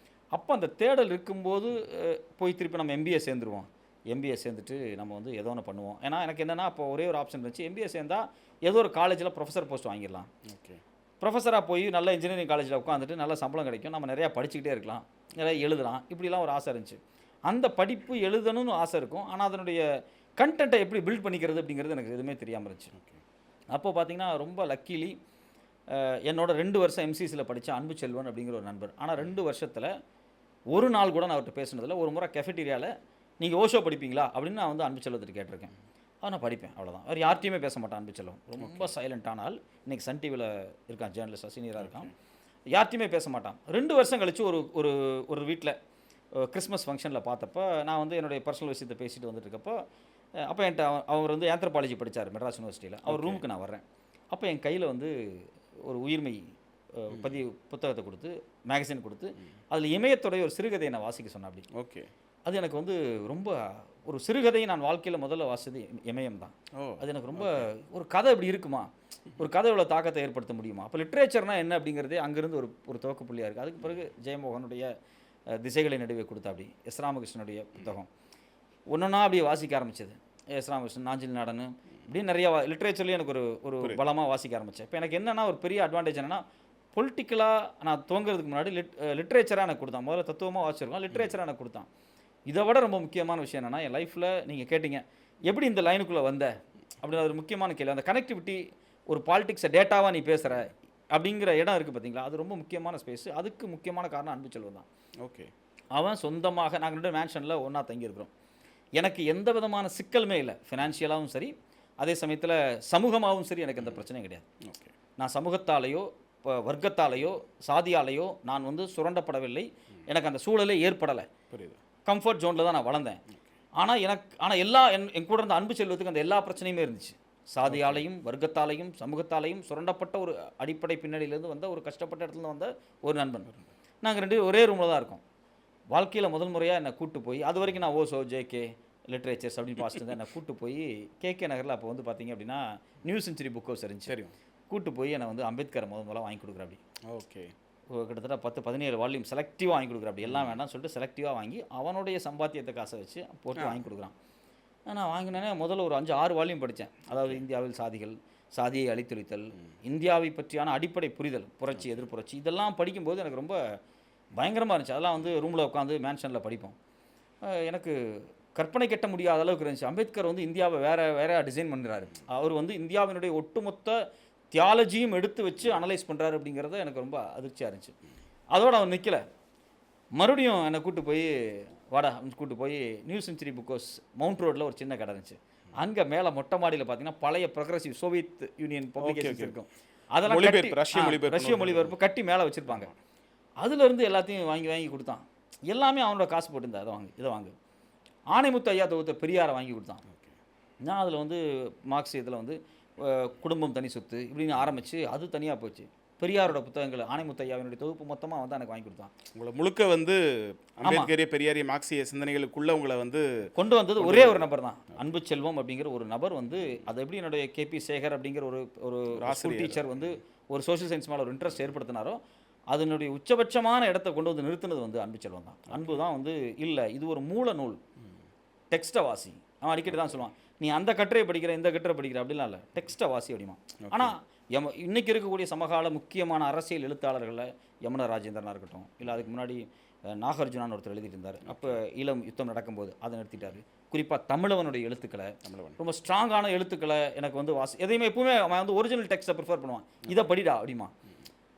அப்போ அந்த தேடல் இருக்கும்போது போய் திருப்பி நம்ம எம்பிஏ சேர்ந்துருவோம். எம்பிஏ சேர்ந்துட்டு நம்ம வந்து ஏதோ ஒன்று பண்ணுவோம். ஏன்னா எனக்கு என்னென்னா அப்போ ஒரே ஒரு ஆப்ஷன் இருந்துச்சு, எம்பிஏ சேர்ந்தால் ஏதோ ஒரு காலேஜில் ப்ரொஃபஸர் போஸ்ட் வாங்கிடலாம். ஓகே, ப்ரொஃபஸராக போய் நல்ல இன்ஜினியரிங் காலேஜில் உட்காந்துட்டு நல்ல சம்பளம் கிடைக்கும், நம்ம நிறையா படிச்சுக்கிட்டே இருக்கலாம், நிறையா எழுதலாம், இப்படிலாம் ஒரு ஆசை இருந்துச்சு. அந்த படிப்பு எழுதணும்னு ஆசை இருக்கும். ஆனால் அதனுடைய கண்டென்ட்டை எப்படி பில்ட் பண்ணிக்கிறது அப்படிங்கிறது எனக்கு எதுவுமே தெரியாமல் இருந்துச்சு. அப்போது பார்த்தீங்கன்னா ரொம்ப லக்கிலி என்னோட 2 வருஷம் எம்சிசியில் படித்த அன்பு செல்வன் அப்படிங்கிற ஒரு நண்பர். ஆனால் 2 வருஷத்தில் ஒரு நாள் கூட நான் அவர்கிட்ட பேசுனதில்லை. ஒரு முறை கெஃபெட்டீரியாவில் நீங்கள் ஓஷோ படிப்பீங்களா அப்படின்னு நான் வந்து அன்பு செல்வத்துக்கு கேட்டிருக்கேன். நான் படிப்பேன், அவ்வளோதான். வேறு யார்ட்டையுமே பேச மாட்டான் அன்பு செல்வம். ரொம்ப சைலண்டான ஆள். இன்றைக்கி சன் டிவியில் இருக்கான், ஜேர்னலிஸ்டாக சீனியராக இருக்கான். யார்ட்டையுமே பேச மாட்டான். 2 வருஷம் கழித்து ஒரு ஒரு வீட்டில் கிறிஸ்மஸ் ஃபங்க்ஷனில் பார்த்தப்போ நான் வந்து என்னுடைய பர்சனல் விஷயத்தை பேசிட்டு வந்துட்டு இருக்கப்போ அப்போ என்கிட்ட அவர் வந்து ஆந்த்ரோபாலஜி படித்தார் மெட்ராஸ் யூனிவர்சிட்டியில். அவர் ரூமுக்கு நான் வர்றேன். அப்போ என் கையில் வந்து ஒரு உயிர்மை புத்தகத்தை கொடுத்து, மேகசின் கொடுத்து, அதில் இமயத்துடைய ஒரு சிறுகதையை நான் வாசிக்க சொன்னேன். அப்படி ஓகே, அது எனக்கு வந்து ரொம்ப ஒரு சிறுகதையை நான் வாழ்க்கையில் முதல்ல வாசித்தது இமயம் தான். அது எனக்கு ரொம்ப ஒரு கதை இப்படி இருக்குமா, ஒரு கதை இவ்வளோ தாக்கத்தை ஏற்படுத்த முடியுமா. அப்போ லிட்ரேச்சர்னா என்ன அப்படிங்கிறதே அங்கேருந்து ஒரு துவக்க புள்ளியாக இருக்குது. அதுக்கு பிறகு ஜெயமோகனுடைய திசைகளை நடுவே கொடுத்தா அப்படி எஸ் ராமகிருஷ்ணனுடைய புத்தகம் ஒன்றுனா அப்படியே வாசிக்க ஆரம்பிச்சது. எஸ் ராமகிருஷ்ணன், நாஞ்சில் நாடன், இப்படி நிறையா லிட்ரேச்சர்லேயும் எனக்கு ஒரு பலமாக வாசிக்க ஆரம்பித்தேன். இப்போ எனக்கு என்னென்னா ஒரு பெரிய அட்வான்டேஜ் என்னென்னா, பொலிட்டிக்கலாக நான் துவங்கிறதுக்கு முன்னாடி லிட்ரேச்சராக எனக்கு கொடுத்தான். முதல்ல தத்துவமாக வாசிச்சிருக்கோம், லிட்ரேச்சராக எனக்கு கொடுத்தான். இதை விட ரொம்ப முக்கியமான விஷயம் என்னென்னா, என் லைஃப்பில் நீங்கள் கேட்டிங்க எப்படி இந்த லைனுக்குள்ளே வந்த அப்படின்னு ஒரு முக்கியமான கேள்வி. அந்த கனெக்டிவிட்டி, ஒரு பாலிடிக்ஸை டேட்டாவாக நீ பேசுகிற அப்படிங்கிற இடம் இருக்குது பார்த்தீங்களா, அது ரொம்ப முக்கியமான ஸ்பேஸ். அதுக்கு முக்கியமான காரணம் அன்பு செல்வன் தான். ஓகே, அவன் சொந்தமாக நாங்கள் 2 மேன்ஷனில் ஒன்றா தங்கியிருக்கிறோம். எனக்கு எந்த விதமான சிக்கலுமே இல்லை, ஃபினான்ஷியலாகவும் சரி, அதே சமயத்தில் சமூகமாகவும் சரி. எனக்கு எந்த பிரச்சனையும் கிடையாது. ஓகே, நான் சமூகத்தாலேயோ வர்க்கத்தாலேயோ சாதியாலேயோ நான் வந்து சுரண்டப்படவில்லை. எனக்கு அந்த சூழலே ஏற்படலை. புரியுது. கம்ஃபர்ட் ஜோனில் தான் நான் வளர்ந்தேன். ஆனால் எல்லா என் கூட இருந்த அன்பு செல்வத்துக்கு அந்த எல்லா பிரச்சனையுமே இருந்துச்சு. சாதியாலையும் வர்க்கத்தாலையும் சமூகத்தாலையும் சுரண்டப்பட்ட ஒரு அடிப்படை பின்னணியிலேருந்து வந்த ஒரு கஷ்டப்பட்ட இடத்துல வந்த ஒரு நண்பன். நாங்கள் 2 ஒரே ரூமில் தான் இருக்கோம். வாழ்க்கையில் முதல் முறையாக என்னை கூப்பிட்டு போய், அது வரைக்கும் நான் ஓசோ ஜேகே லிட்ரேச்சர்ஸ் அப்படின்னு பார்த்துட்டு இருந்தேன். என்னை கூப்பிட்டு போய் கேகே நகரில் அப்போ வந்து பார்த்தீங்க அப்படின்னா நியூ செஞ்சுரி புக் ஹவுஸ் இருந்துச்சு. சரி, கூப்பிட்டு போய் என்னை வந்து அம்பேத்கரை முதல்ல வாங்கி கொடுக்குற. அப்படி ஓகே, கிட்டத்தட்ட 10-17 வால்யூம் செலக்டிவாக வாங்கி கொடுக்குற. அப்படி எல்லாம் வேண்டாம்னு சொல்லிட்டு செலக்டிவாக வாங்கி அவனுடைய சம்பாத்தியத்தை காசை வச்சு போட்டு வாங்கி கொடுக்குறான். நான் வாங்கினேனே முதல்ல ஒரு 5-6 வால்யூம் படித்தேன். அதாவது இந்தியாவில் சாதிகள், சாதியை அழித்தொழித்தல், இந்தியாவை பற்றியான அடிப்படை புரிதல், புரட்சி எதிர்ப்புரட்சி, இதெல்லாம் படிக்கும்போது எனக்கு ரொம்ப பயங்கரமாக இருந்துச்சு. அதெல்லாம் வந்து ரூமில் உட்காந்து மேன்ஷனில் படிப்போம். எனக்கு கற்பனை கட்ட முடியாத அளவுக்கு இருந்துச்சு. அம்பேத்கர் வந்து இந்தியாவை வேற டிசைன் பண்ணுறாரு. அவர் வந்து இந்தியாவினுடைய ஒட்டுமொத்த தியாலஜியும் எடுத்து வச்சு அனலைஸ் பண்ணுறாரு அப்படிங்கிறத எனக்கு ரொம்ப அதிர்ச்சியாக இருந்துச்சு. அதோடு அவன் நிற்கலை. மறுபடியும் என்னை கூப்பிட்டு போய் வாடா அப்படின்னு கூப்பிட்டு போய் new century book house mount ரோட்டில் ஒரு சின்ன கடை இருந்துச்சு. அங்கே மேலே மொட்டை மாடியில் பார்த்தீங்கன்னா பழைய progressive Soviet union publications okay. இருக்கும். அதெல்லாம் மொழிபெயர்ப்பு, கட்டி- ரஷ்ய மொழிபெயர்ப்பு ரஷ்ய மொழிபெயர்ப்பு கட்டி மேலே வச்சுருப்பாங்க. அதுலேருந்து எல்லாத்தையும் வாங்கி வாங்கி கொடுத்தான். எல்லாமே அவனோட காசு போட்டிருந்தா அதை வாங்கு இதை வாங்கு. ஆணைமுத்து ஐயா தொகுத்த பெரியாரை வாங்கி கொடுத்தான். நான் அதில் வந்து மார்க்சியத்தில் வந்து குடும்பம் தனி சொத்து இப்படின்னு ஆரம்பித்து அது தனியாக போச்சு. பெரியாரோட புத்தகங்கள் ஆணைமுத்து ஐயாவினுடைய தொகுப்பு மொத்தமாக வந்து எனக்கு வாங்கி கொடுத்தான். உங்களை முழுக்க வந்து அம்பேத்கரிய பெரியாரிய மார்க்சிய சிந்தனைகளுக்குள்ள உங்களை வந்து கொண்டு வந்தது ஒரே ஒரு நபர் தான், அன்பு செல்வம் அப்படிங்கிற ஒரு நபர் வந்து. அது எப்படி என்னுடைய கேபி சேகர் அப்படிங்கிற ஒரு ஒரு ஸ்கூல் டீச்சர் வந்து ஒரு சோஷியல் சயின்ஸ் மேலே ஒரு இன்ட்ரெஸ்ட் ஏற்படுத்தினாரோ அதனுடைய உச்சபட்சமான இடத்த கொண்டு வந்து நிறுத்தினது வந்து அன்பு செல்வம் தான். அன்பு தான் வந்து இல்லை இது ஒரு மூல நூல், டெக்ஸ்ட்டை வாசி. அவன் அடிக்கடி தான் சொல்லுவான், நீ அந்த கட்டுரை படிக்கிற இந்த கட்டுரை படிக்கிற அப்படிலாம் இல்லை, டெக்ஸ்ட்டை வாசி அப்படிமா. ஆனால் இன்னைக்கு இருக்கக்கூடிய சமகால முக்கியமான அரசியல் எழுத்தாளர்களில் யமுனா ராஜேந்திரனாக இருக்கட்டும், இல்லை அதுக்கு முன்னாடி நாகார்ஜுனான்னு ஒருத்தர் எழுதிட்டு இருந்தார். அப்போ ஈழம் யுத்தம் நடக்கும்போது அதை நிறுத்திட்டார். குறிப்பாக தமிழவனுடைய எழுத்துக்களை, ரொம்ப ஸ்ட்ராங்கான எழுத்துக்களை எனக்கு வந்து எதையுமே எப்பவுமே அவன் வந்து ஒரிஜினல் டெக்ஸ்ட்டை ப்ரிஃபர் பண்ணுவான். இதை படிடா அப்படிமா.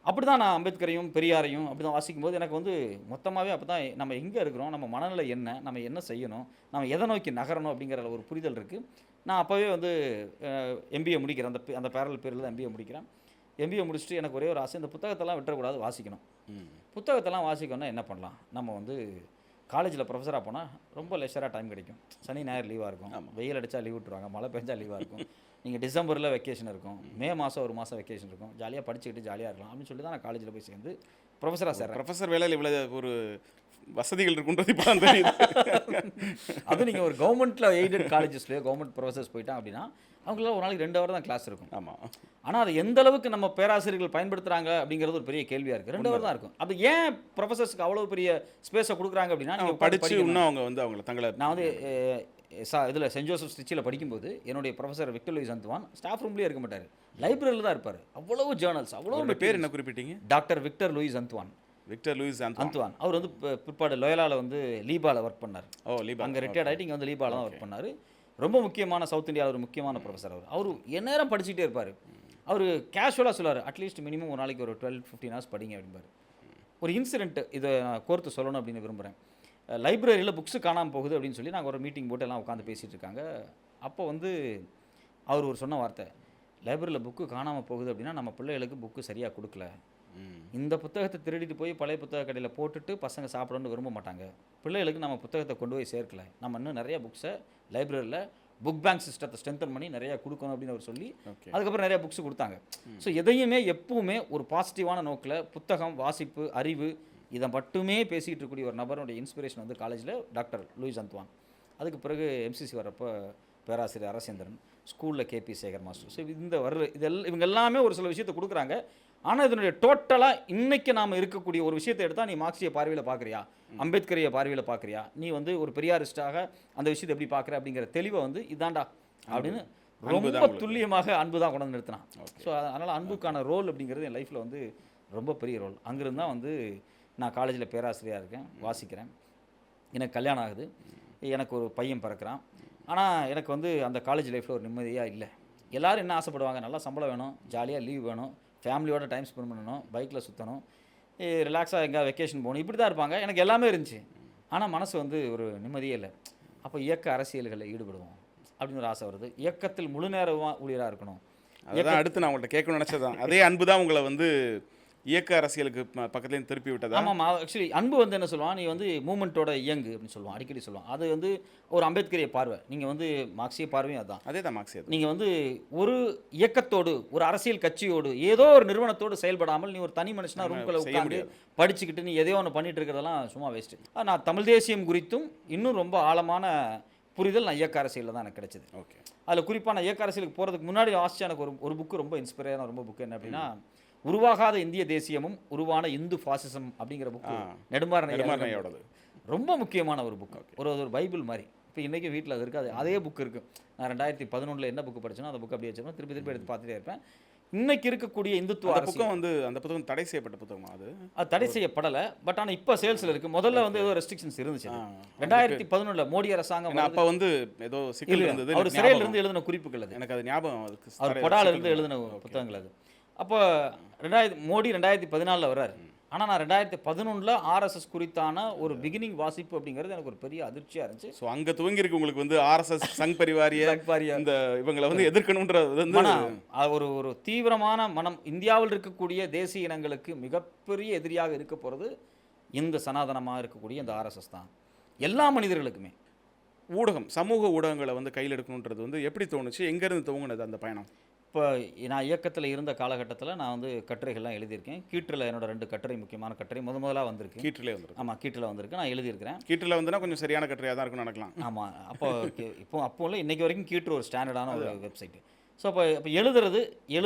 அப்படி தான் நான் அம்பேத்கரையும் பெரியாரையும் அப்படி தான் வாசிக்கும்போது எனக்கு வந்து மொத்தமாகவே அப்போ தான் நம்ம எங்கே இருக்கிறோம், நம்ம மனநிலை என்ன, நம்ம என்ன செய்யணும், நம்ம எதை நோக்கி நகரணும் அப்படிங்கிற ஒரு புரிதல் இருக்குது. நான் அப்போவே வந்து எம்பிஏ முடிக்கிறேன். அந்த பேரல் பேரில் தான் எம்பிஏ முடிக்கிறேன். எம்பிஏ முடிச்சுட்டு எனக்கு ஒரே ஒரு ஆசை, இந்த புத்தகத்தெல்லாம் விட்டுறக்கூடாது, வாசிக்கணும். புத்தகத்தெல்லாம் வாசிக்கணும்னா என்ன பண்ணலாம், நம்ம வந்து காலேஜில் ப்ரொஃபஸராக போனால் ரொம்ப லெஷராக டைம் கிடைக்கும். சனி ஞாயிறு லீவாக இருக்கும், வெயில் அடித்தா லீவ் விட்டுருவாங்க, மழை பெஞ்சா லீவாக இருக்கும். நீங்கள் டிசம்பரில் வெக்கேஷன் இருக்கும், மே மாதம் ஒரு மாதம் வெக்கேஷன் இருக்கும், ஜாலியாக படிச்சுக்கிட்டு ஜாலியாக இருக்கலாம் அப்படின்னு சொல்லி தான் நான் காலேஜில் போய் சேர்ந்து ப்ரொஃபஸராக சேர்றேன். ப்ரொஃபஸர் வேலையில் இவ்வளோ ஒரு வசதிகள் இருக்குன்றது இப்போ தான் தெரியுது. அது நீங்கள் ஒரு கவர்மெண்ட்டில் எய்டட் காலேஜஸ்லேயோ கவர்மெண்ட் ப்ரொஃபஸர்ஸ் போயிட்டான் அப்படின்னா அவங்களால ஒரு நாளைக்கு 2 ஹவர் தான் கிளாஸ் இருக்கும். ஆமாம். ஆனால் அது எந்த அளவுக்கு நம்ம பேராசிரியர்கள் பயன்படுத்துகிறாங்க அப்படிங்கிறது ஒரு பெரிய கேள்வியாக இருக்குது. 2 ஹவர் தான் இருக்கும். அது ஏன் ப்ரொஃபஸர்ஸ்க்கு அவ்வளோ பெரிய ஸ்பேஸை கொடுக்குறாங்க அப்படின்னா நீங்கள் படித்து இன்னும் அவங்க வந்து அவங்கள தங்களை நான் வந்து இதில் சென்ட் ஜோசப் ஸ்டிச்சில் படிக்கும்போது என்னுடைய ப்ரொஃபஸர் விக்டர் லூயிஸ் அந்த்வான் ஸ்டாஃப் ரூம்லேயே இருக்க மாட்டார், லைப்ரரியில் தான் இருப்பார். அவ்வளவு ஜேர்னல்ஸ், அவ்வளோ பேர் என்ன குறிப்பிட்டீங்க? Doctor Victor Lewis அந்த்வான். Victor Lewis அந்த்வான் அவர் வந்து பிற்பாடு லோயலாவில் வந்து லீபாவில் ஒர்க் பண்ணார். லீபா அங்கே ரிட்டையர்ட் ஆகிட்டு இங்கே வந்து லீபாவில் தான் ஒர்க் பண்ணார். ரொம்ப முக்கியமான சவுத் இந்தியாவில் ஒரு முக்கியமான ப்ரொஃபஸர் அவர் எந்நேரம் படிச்சுட்டே இருப்பார். அவர் கேஷுவலாக சொல்லுவார், அட்லீஸ்ட் மினிமம் ஒரு நாளைக்கு ஒரு 12-15 ஹவர்ஸ் படிங்க அப்படிம்பார். ஒரு இன்சிடென்ட் இதை நான் கோர்த்து சொல்லணும் அப்படின்னு விரும்புகிறேன். லைப்ரரியில் புக்ஸு காணாமல் போகுது அப்படின்னு சொல்லி நாங்கள் ஒரு மீட்டிங் போட்டு எல்லாம் உட்காந்து பேசிகிட்டு இருக்காங்க. அப்போ வந்து அவர் ஒரு சொன்ன வார்த்தை, லைப்ரரியில் புக்கு காணாமல் போகுது அப்படின்னா நம்ம பிள்ளைகளுக்கு புக்கு சரியாக கொடுக்கல. இந்த புத்தகத்தை திருடிட்டு போய் பழைய புத்தக கடையில் போட்டுட்டு பசங்க சாப்பிடணும்னு விரும்ப மாட்டாங்க. பிள்ளைகளுக்கு நம்ம புத்தகத்தை கொண்டு போய் சேர்க்கல, நம்ம இன்னும் நிறைய புக்ஸை லைப்ரரியில் புக் பேங்க் சிஸ்டத்தை ஸ்ட்ரென்தன் பண்ணி நிறையா கொடுக்கணும் அப்படின்னு அவர் சொல்லி அதுக்கப்புறம் நிறையா புக்ஸ் கொடுத்தாங்க. ஸோ எதையுமே எப்பவுமே ஒரு பாசிட்டிவான நோக்கில் புத்தகம், வாசிப்பு, அறிவு இதை மட்டுமே பேசிகிட்டு இருக்கக்கூடிய ஒரு நபருடைய இன்ஸ்பிரேஷன் வந்து காலேஜில் டாக்டர் லூயிஸ் அந்த்வான். அதுக்கு பிறகு எம்சிசி வரப்போ பேராசிரியர் அரசேந்திரன், ஸ்கூலில் கேபி சேகர் மாஸ்டர். ஸோ இதெல்லாம் இவங்க எல்லாமே ஒரு சில விஷயத்தை கொடுக்குறாங்க. ஆனால் இதனுடைய டோட்டலாக இன்றைக்கி நாம் இருக்கக்கூடிய ஒரு விஷயத்தை எடுத்தால், நீ மார்க்சிய பார்வையில் பார்க்குறியா, அம்பேத்கரிய பார்வையில் பார்க்குறியா, நீ வந்து ஒரு பெரியாரிஸ்டாக அந்த விஷயத்தை எப்படி பார்க்குற அப்படிங்கிற தெளிவை வந்து இதாண்டா அப்படின்னு ரொம்ப துல்லியமாக அன்பு தான் கொண்டு வந்து நிறுத்தினான். ஸோ அதனால் அன்புக்கான ரோல் அப்படிங்கிறது என் லைஃப்பில் வந்து ரொம்ப பெரிய ரோல். அங்கிருந்து தான் வந்து நான் காலேஜில் பேராசிரியராக இருக்கேன், வாசிக்கிறேன். எனக்கு கல்யாணம் ஆகுது, எனக்கு ஒரு பையன் பிறக்கிறான். ஆனால் எனக்கு வந்து அந்த காலேஜ் லைஃப்பில் ஒரு நிம்மதியாக இல்லை. எல்லோரும் என்ன ஆசைப்படுவாங்க, நல்லா சம்பளம் வேணும், ஜாலியாக லீவ் வேணும், ஃபேமிலியோட டைம் ஸ்பெண்ட் பண்ணணும், பைக்கில் சுற்றணும், ரிலாக்ஸாக எங்கே வெக்கேஷன் போகணும், இப்படி தான் இருப்பாங்க. எனக்கு எல்லாமே இருந்துச்சு, ஆனால் மனசு வந்து ஒரு நிம்மதியே இல்லை. அப்போ இயக்க அரசியல்களில் ஈடுபடுவோம் அப்படின்னு ஒரு ஆசை வருது. இயக்கத்தில் முழு நேர ஊழியராக இருக்கணும். அதான் அடுத்து நான் உங்கள்கிட்ட கேட்கணும்னு நினச்சதான். அதே அன்பு தான் உங்களை வந்து இயக்க அரசியலுக்கு பக்கத்துலேயும் திருப்பி விட்டதா? ஆமாம், ஆக்சுவலி அன்பு வந்து என்ன சொல்லுவான், நீ வந்து மூமெண்ட்டோட இயங்கு அப்படின்னு சொல்லுவான், அடிக்கடி சொல்லுவான். அது வந்து ஒரு அம்பேத்கரிய பார்வை. நீங்கள் வந்து மார்க்சிய பார்வையும் அதுதான். அதே தான் மார்க்சியம். நீங்கள் வந்து ஒரு இயக்கத்தோடு, ஒரு அரசியல் கட்சியோடு, ஏதோ ஒரு நிறுவனத்தோடு செயல்படாமல் நீ ஒரு தனி மனுஷனாக ரூம்குள்ளே உட்காந்து படிச்சுக்கிட்டு நீ எதையோ ஒன்று பண்ணிட்டு இருக்கிறதெல்லாம் சும்மா வேஸ்ட்டு. நான் தமிழ் தேசியம் குறித்தும் இன்னும் ரொம்ப ஆழமான புரிதல் நான் இயக்க அரசியலில் தான் எனக்கு கிடைச்சிது. ஓகே. அதில் குறிப்பாக நான் இயக்க அரசியலுக்கு போகிறதுக்கு முன்னாடி வாசிச்சு எனக்கு ஒரு புக்கு ரொம்ப இன்ஸ்பைரான ரொம்ப புக்கு என்ன அப்படின்னா, உருவாகாத இந்திய தேசியமும் உருவான இந்து ஃபாசிசம் அப்படிங்கிற புக்கு நெடுமாறனையோடது. ரொம்ப முக்கியமான ஒரு புக்கு, ஒரு பைபிள் மாதிரி. இப்போ இன்றைக்கி வீட்டில் அது இருக்காது, அதே புக்கு இருக்குது. நான் 2011 என்ன புக்கு படிச்சேனோ அந்த புக்கு அப்படியே வச்சிருப்பேன், திருப்பி எடுத்து பார்த்துட்டே இருப்பேன். இன்னைக்கு இருக்கக்கூடிய இந்துத்துவ புத்தகம் வந்து அந்த புத்தகம் தடை செய்யப்பட்ட புத்தகமா? அது தடை செய்யப்படலை, பட் ஆனால் இப்போ சேல்ஸில் இருக்குது. முதல்ல வந்து ஏதோ ரெஸ்ட்ரிக்ஷன்ஸ் இருந்துச்சு. 2011 மோடி அரசாங்கம் அப்போ வந்து ஏதோ சிக்கல் இருந்தது. அவர் சிறையிலிருந்து எழுதின குறிப்புகள் அது எனக்கு அது ஞாபகம். அவர் கொடால இருந்து எழுதின புத்தகங்கள் அது. அப்போ மோடி 2014 வர்றாரு. ஆனால் நான் 2011 ஆர்எஸ்எஸ் குறித்தான ஒரு பிகினிங் வாசிப்பு அப்படிங்கிறது எனக்கு ஒரு பெரிய அதிர்ச்சியாக இருந்துச்சு. ஸோ அங்கே துவங்கியிருக்கு உங்களுக்கு வந்து ஆர்எஸ்எஸ் சங் பரிவாரிய சங்பாரியா இந்த இவங்களை வந்து எதிர்க்கணுன்றது வந்து மனம் ஒரு ஒரு தீவிரமான மனம். இந்தியாவில் இருக்கக்கூடிய தேசிய இனங்களுக்கு மிகப்பெரிய எதிரியாக இருக்க போகிறது இந்த சனாதனமாக இருக்கக்கூடிய இந்த ஆர்எஸ்எஸ் தான், எல்லா மனிதர்களுக்குமே. ஊடகம், சமூக ஊடகங்களை வந்து கையில் எடுக்கணுன்றது வந்து எப்படி தோணுச்சு, எங்கேருந்து துவங்கினது அந்த பயணம்? இப்போ நான் இயக்கத்தில் இருந்த காலகட்டத்தில் நான் வந்து கட்டுரைகள்லாம் எழுதியிருக்கேன். கீற்றில் என்னோட 2 கட்டுரை, முக்கியமான கட்டுரை முதலாக வந்திருக்கு. கீற்றிலே வந்துருக்கு. ஆமாம், கீற்றில் வந்திருக்கு, நான் எழுதியிருக்கிறேன். கீற்றில் வந்துன்னா கொஞ்சம் சரியான கட்டுரையாக தான் இருக்கும்னு நினைக்கலாம். ஆமாம், அப்போ இல்லை, இன்றைக்கி வரைக்கும் கீற்று ஒரு ஸ்டாண்டர்டான ஒரு வெப்சைட்டு. ஸோ அப்போ எழுதுறது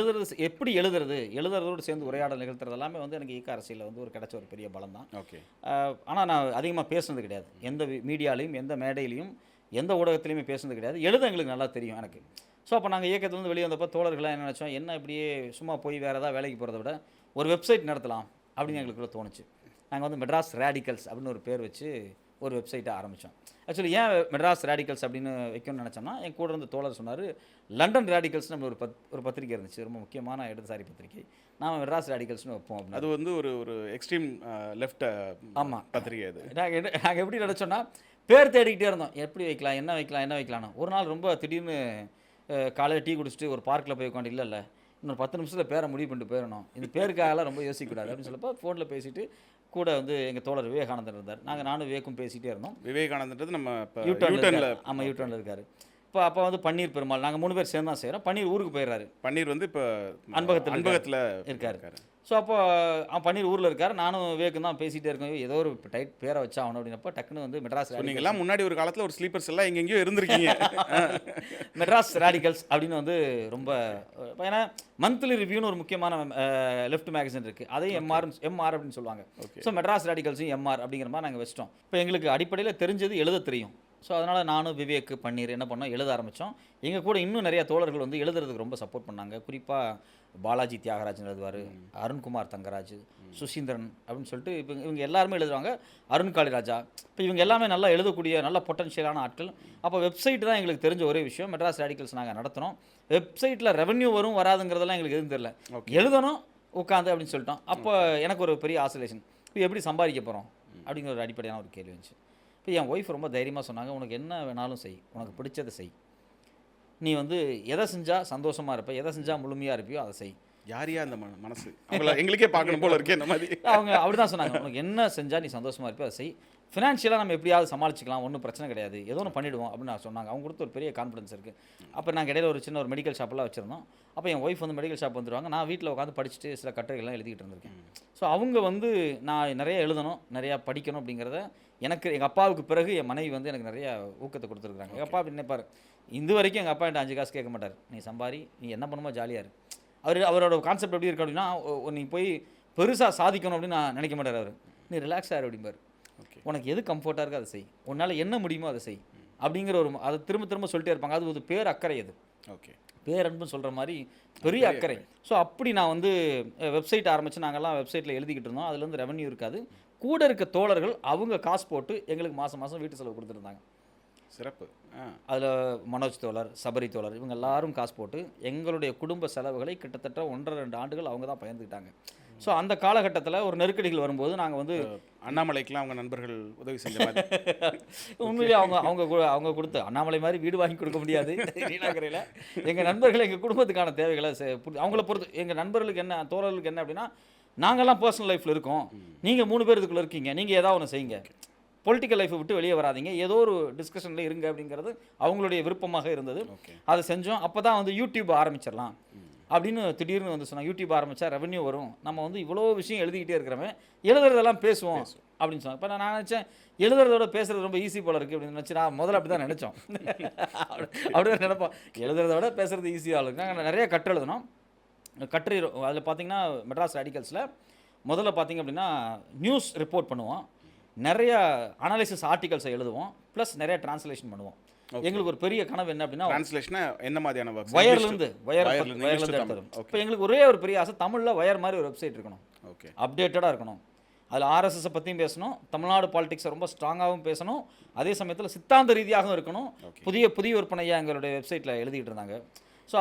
எப்படி எழுதுறதோடு சேர்ந்து உரையாடல் நிகழ்த்துறது எல்லாமே வந்து எனக்கு இயக்க அரசியலில் வந்து ஒரு கிடைச்ச ஒரு பெரிய பலம் தான். ஓகே. ஆனால் நான் அதிகமாக பேசுனது கிடையாது, எந்த மீடியாலையும் எந்த மேடையிலையும் எந்த ஊடகத்துலையுமே பேசுனது கிடையாது. எழுத எங்களுக்கு நல்லா தெரியும் எனக்கு. ஸோ அப்போ நாங்கள் இயக்கத்துலேருந்து வெளியே வந்தப்போ தோழர்களாக என்ன நினச்சோம், என்ன இப்படியே சும்மா போய் வேறு ஏதாவது வேலைக்கு போகிறத விட ஒரு வெப்சைட் நடத்தலாம் அப்படின்னு எங்களுக்குள்ள தோணுச்சு. நாங்கள் வந்து மெட்ராஸ் ரேடிக்கல்ஸ் அப்படின்னு ஒரு பேர் வச்சு ஒரு வெப்சைட்டை ஆரம்பித்தோம். ஆக்சுவலி ஏன் மெட்ராஸ் ரேடிக்கல்ஸ் அப்படின்னு வைக்கணும்னு நினச்சோம்னா, என் கூட இருந்த தோழர் சொன்னார், லண்டன் ரேடிக்கல்ஸ்னு நம்ம ஒரு பத்திரிக்கை இருந்துச்சு, ரொம்ப முக்கியமான இடதுசாரி பத்திரிகை, நாம் மெட்ராஸ் ரேடிக்கல்ஸ்னு வைப்போம் அப்படின்னு. அது வந்து ஒரு எக்ஸ்ட்ரீம் லெஃப்ட் ஆமாம் பத்திரிகை. அது நாங்கள் எப்படி நினச்சோன்னா, பேர் தேடிக்கிட்டே இருந்தோம், எப்படி வைக்கலாம் என்ன வைக்கலான்னு. ஒரு நாள் ரொம்ப திடீர்னு காலையில் டீ குடிச்சிட்டு ஒரு பார்க்கில் போய் உட்காந்து, இல்லை இன்னொரு 10 நிமிஷத்தில் பேரை முடிவு பண்ணிட்டு போயிடணும், இந்த பேருக்காகலாம் ரொம்ப யோசிக்கக்கூடாது அப்படின்னு சொல்லப்போ ஃபோனில் பேசிட்டு கூட வந்து எங்கள் தோழர் விவேகானந்தர் இருந்தார். நானும் விவேக்கும் பேசிகிட்டே இருந்தோம். விவேகானந்தன்றது நம்ம யூட்டர்னில். ஆமாம், யூட்டர்னில் இருக்கார். அப்போ வந்து பன்னீர் பெருமாள், நாங்கள் 3 பேர் சேர்ந்து தான் செய்கிறோம். பன்னீர் ஊருக்கு போயிடுறாரு. பன்னீர் வந்து இப்போ அன்பகத்தில் இருக்கார். ஸோ அப்போ பன்னீர் ஊரில் இருக்கார். நானும் விவேக்கும் தான் பேசிகிட்டே இருக்கோம், ஏதோ ஒரு பேரை வச்சா ஆகணும் அப்படின்னப்போ டக்குன்னு வந்து மெட்ராஸ் ரேடிக்கல்ஸ். நீங்கள்லாம் முன்னாடி ஒரு காலத்தில் ஒரு ஸ்லீப்பர்ஸ் எல்லாம் எங்கெங்கேயோ இருந்திருக்கீங்க. மெட்ராஸ் ரேடிக்கல்ஸ் அப்படின்னு வந்து ரொம்ப, ஏன்னா மந்த்லி ரிவ்யூன்னு ஒரு முக்கியமான லெஃப்ட் மேகசின் இருக்குது, அதையும் எம்ஆர் அப்படின்னு சொல்லுவாங்க. ஸோ மெட்ராஸ் ரேடிக்கல்ஸும் எம்ஆர் அப்படிங்கிற மாதிரி நாங்கள் வச்சிட்டோம். இப்போ எங்களுக்கு அடிப்படையில் தெரிஞ்சது எழுத தெரியும். ஸோ அதனால் நானும் விவேக் பன்னீர் என்ன பண்ணோம், எழுத ஆரம்பித்தோம். எங்கள் கூட இன்னும் நிறையா தோழர்கள் வந்து எழுதுறதுக்கு ரொம்ப சப்போர்ட் பண்ணாங்க. குறிப்பாக பாலாஜி தியாகராஜன் எழுதுவார், அருண்குமார் தங்கராஜ், சுசீந்திரன் அப்படின்னு சொல்லிட்டு இப்போ இவங்க எல்லாருமே எழுதுவாங்க, அருண் காளிராஜா. இப்போ இவங்க எல்லாமே நல்லா எழுதக்கூடிய நல்ல பொட்டன்ஷியலான ஆட்கள். அப்போ வெப்சைட் தான் எங்களுக்கு தெரிஞ்ச ஒரே விஷயம். மெட்ராஸ் ரேடிக்கல்ஸ் நாங்கள் நடத்தினோம். வெப்சைட்டில் ரெவன்யூ வரும் வராதுங்கிறதெல்லாம் எங்களுக்கு எதுவும் தெரியல, எழுதணும் உட்காந்து அப்படின்னு சொல்லிட்டோம். அப்போ எனக்கு ஒரு பெரிய ஆசோலேஷன், இப்போ எப்படி சம்பாதிக்க போகிறோம் அப்படிங்கிற ஒரு அடிப்படையான ஒரு கேள்வி வந்துச்சு. இப்போ என் ஒய்ஃப் ரொம்ப தைரியமாக சொன்னாங்க, உனக்கு என்ன வேணாலும் செய், உனக்கு பிடிச்சதை செய், நீ வந்து எதை செஞ்சால் சந்தோஷமாக இருப்ப, எதை செஞ்சால் முழுமையாக இருப்பியோ அதை செய். யாரையா அந்த மனசு அவங்கள எங்களுக்கே பார்க்கணும் போல இருக்கே. இந்த மாதிரி அவங்க அப்படி தான் சொன்னாங்க, உனக்கு என்ன செஞ்சால் நீ சந்தோஷமாக இருப்பியோ அதை செய், ஃபினான்ஷியலாக நம்ம எப்படியாவது சமாளிச்சிக்கலாம், ஒன்றும் பிரச்சனை கிடையாது, ஏதோ ஒன்று பண்ணிவிடுவோம் அப்படின்னு நான் சொன்னாங்க. அவங்க கொடுத்து ஒரு பெரிய கான்ஃபிடன்ஸ் இருக்குது. அப்போ நாங்கள் இடையில ஒரு சின்ன ஒரு மெடிக்கல் ஷாப்பெல்லாம் வச்சுருந்தோம். அப்போ என் ஒய்ஃப் வந்து மெடிக்கல் ஷாப் வந்துடுவாங்க, நான் வீட்டில் உட்காந்து படிச்சுட்டு சில கட்டுரைகள்லாம் எழுதிக்கிட்டு இருந்திருக்கேன். ஸோ அவங்க வந்து நான் நிறைய எழுதணும், நிறையா படிக்கணும் அப்படிங்கிறத எனக்கு எங்கள் அப்பாவுக்கு பிறகு என் மனைவி வந்து எனக்கு நிறைய ஊக்கத்தை கொடுத்துருக்குறாங்க. எங்கள் அப்பா அப்படி நினைப்பார், இது வரைக்கும் எங்கள் அப்பா என்கிட்ட 5 காசு கேட்க மாட்டார், நீ சம்பாரி, நீ என்ன பண்ணுமோ ஜாலியாக இரு. அவரோட கான்செப்ட் எப்படி இருக்கு அப்படின்னா, நீ போய் பெருசாக சாதிக்கணும் அப்படின்னு நான் நினைக்க மாட்டார். அவர் நீ ரிலாக்ஸ் ஆகிரு அப்படிம்பார், உனக்கு எது கம்ஃபர்ட்டாக இருக்கோ அதை செய், உன்னால் என்ன முடியுமோ அதை செய் அப்படிங்கிற ஒரு அதை திரும்ப சொல்லிட்டே இருப்பாங்க. அது ஒரு பேர் அக்கறை, அது ஓகே பேரன்புன்னு சொல்கிற மாதிரி பெரிய அக்கறை. ஸோ அப்படி நான் வந்து வெப்சைட் ஆரம்பித்து நாங்கள்லாம் வெப்சைட்டில் எழுதிக்கிட்டு இருந்தோம். அதுலேருந்து ரெவன்யூ இருக்காது. கூட இருக்க தோழர்கள் அவங்க காசு போட்டு எங்களுக்கு மாதம் வீட்டு செலவு கொடுத்துருந்தாங்க. சிறப்பு. அதில் மனோஜ் தோழர், சபரி தோழர், இவங்க எல்லாரும் காசு போட்டு எங்களுடைய குடும்ப செலவுகளை கிட்டத்தட்ட 1.5-2 ஆண்டுகள் அவங்க தான் பயந்துக்கிட்டாங்க. ஸோ அந்த காலகட்டத்தில் ஒரு நெருக்கடிகள் வரும்போது நாங்கள் வந்து அண்ணாமலைக்கெலாம் அவங்க நண்பர்கள் உதவி செஞ்ச மாதிரி உண்மையிலேயே அவங்க கொடுத்து அண்ணாமலை மாதிரி வீடு வாங்கி கொடுக்க முடியாது நீலாக்கரையில். எங்கள் நண்பர்கள் எங்கள் குடும்பத்துக்கான தேவைகளை அவங்கள பொறுத்து, எங்கள் நண்பர்களுக்கு என்ன தோழர்களுக்கு என்ன அப்படின்னா, நாங்கள்லாம் பர்சனல் லைஃப்பில் இருக்கோம், நீங்கள் 3 பேர் இதுக்குள்ளே இருக்கீங்க, நீங்கள் ஏதாவது ஒன்று செய்யுங்க, பொலிட்டிக்கல் லைஃப்பை விட்டு வெளியே வராதிங்க, ஏதோ ஒரு டிஸ்கஷனில் இருங்க அப்படிங்கிறது அவங்களுடைய விருப்பமாக இருந்தது. அதை செஞ்சோம். அப்போ தான் வந்து யூடியூப் ஆரம்பிச்சிடலாம் அப்படின்னு திடீர்னு வந்து சொன்னாங்க. யூடியூப் ஆரம்பித்தா ரெவன்யூ வரும், நம்ம வந்து இவ்வளோ விஷயம் எழுதிக்கிட்டே இருக்கிறவன் எழுதுறதெல்லாம் பேசுவோம் அப்படின்னு சொன்னாங்க. இப்போ நான் நினச்சேன், எழுதுறதோட பேசுகிறது ரொம்ப ஈஸி போல இருக்குது அப்படின்னு நினச்சி நான் முதல்ல அப்படி தான் நினச்சோம். அப்படி தான் நினைப்போம், எழுதுறதோட பேசுகிறது ஈஸியாக இருக்குது. நாங்கள் நிறைய கட்டு எழுதணும். கட்டுரை அதில் பார்த்திங்கன்னா மெட்ராஸ் ரேடிக்கல்ஸில் முதல்ல பார்த்திங்க அப்படின்னா நியூஸ் ரிப்போர்ட் பண்ணுவோம், நிறைய அனாலிசிஸ் ஆர்டிகல்ஸை எழுதுவோம், ப்ளஸ் நிறைய டிரான்ஸ்லேஷன் பண்ணுவோம். எங்களுக்கு ஒரு பெரிய கனவு என்ன அப்படின்னா, டிரான்ஸ்லேஷனா என்ன மாதிரியான வொர்க், வயர்லேருந்து எடுத்துரும். இப்போ எங்களுக்கு ஒரே ஒரு பெரிய ஆசை, தமிழில் வயர் மாதிரி ஒரு வெப்சைட் இருக்கணும், ஓகே, அப்டேட்டடாக இருக்கணும். அதில் ஆர்எஸ்எஸை பற்றியும் பேசணும், தமிழ்நாடு பாலிடிக்ஸை ரொம்ப ஸ்ட்ராங்காகவும் பேசணும், அதே சமயத்தில் சித்தாந்த ரீதியாகவும் இருக்கணும். புதிய விற்பனையாக எங்களுடைய வெப்சைட்டில் எழுதிட்டு இருந்தாங்க. ஸோ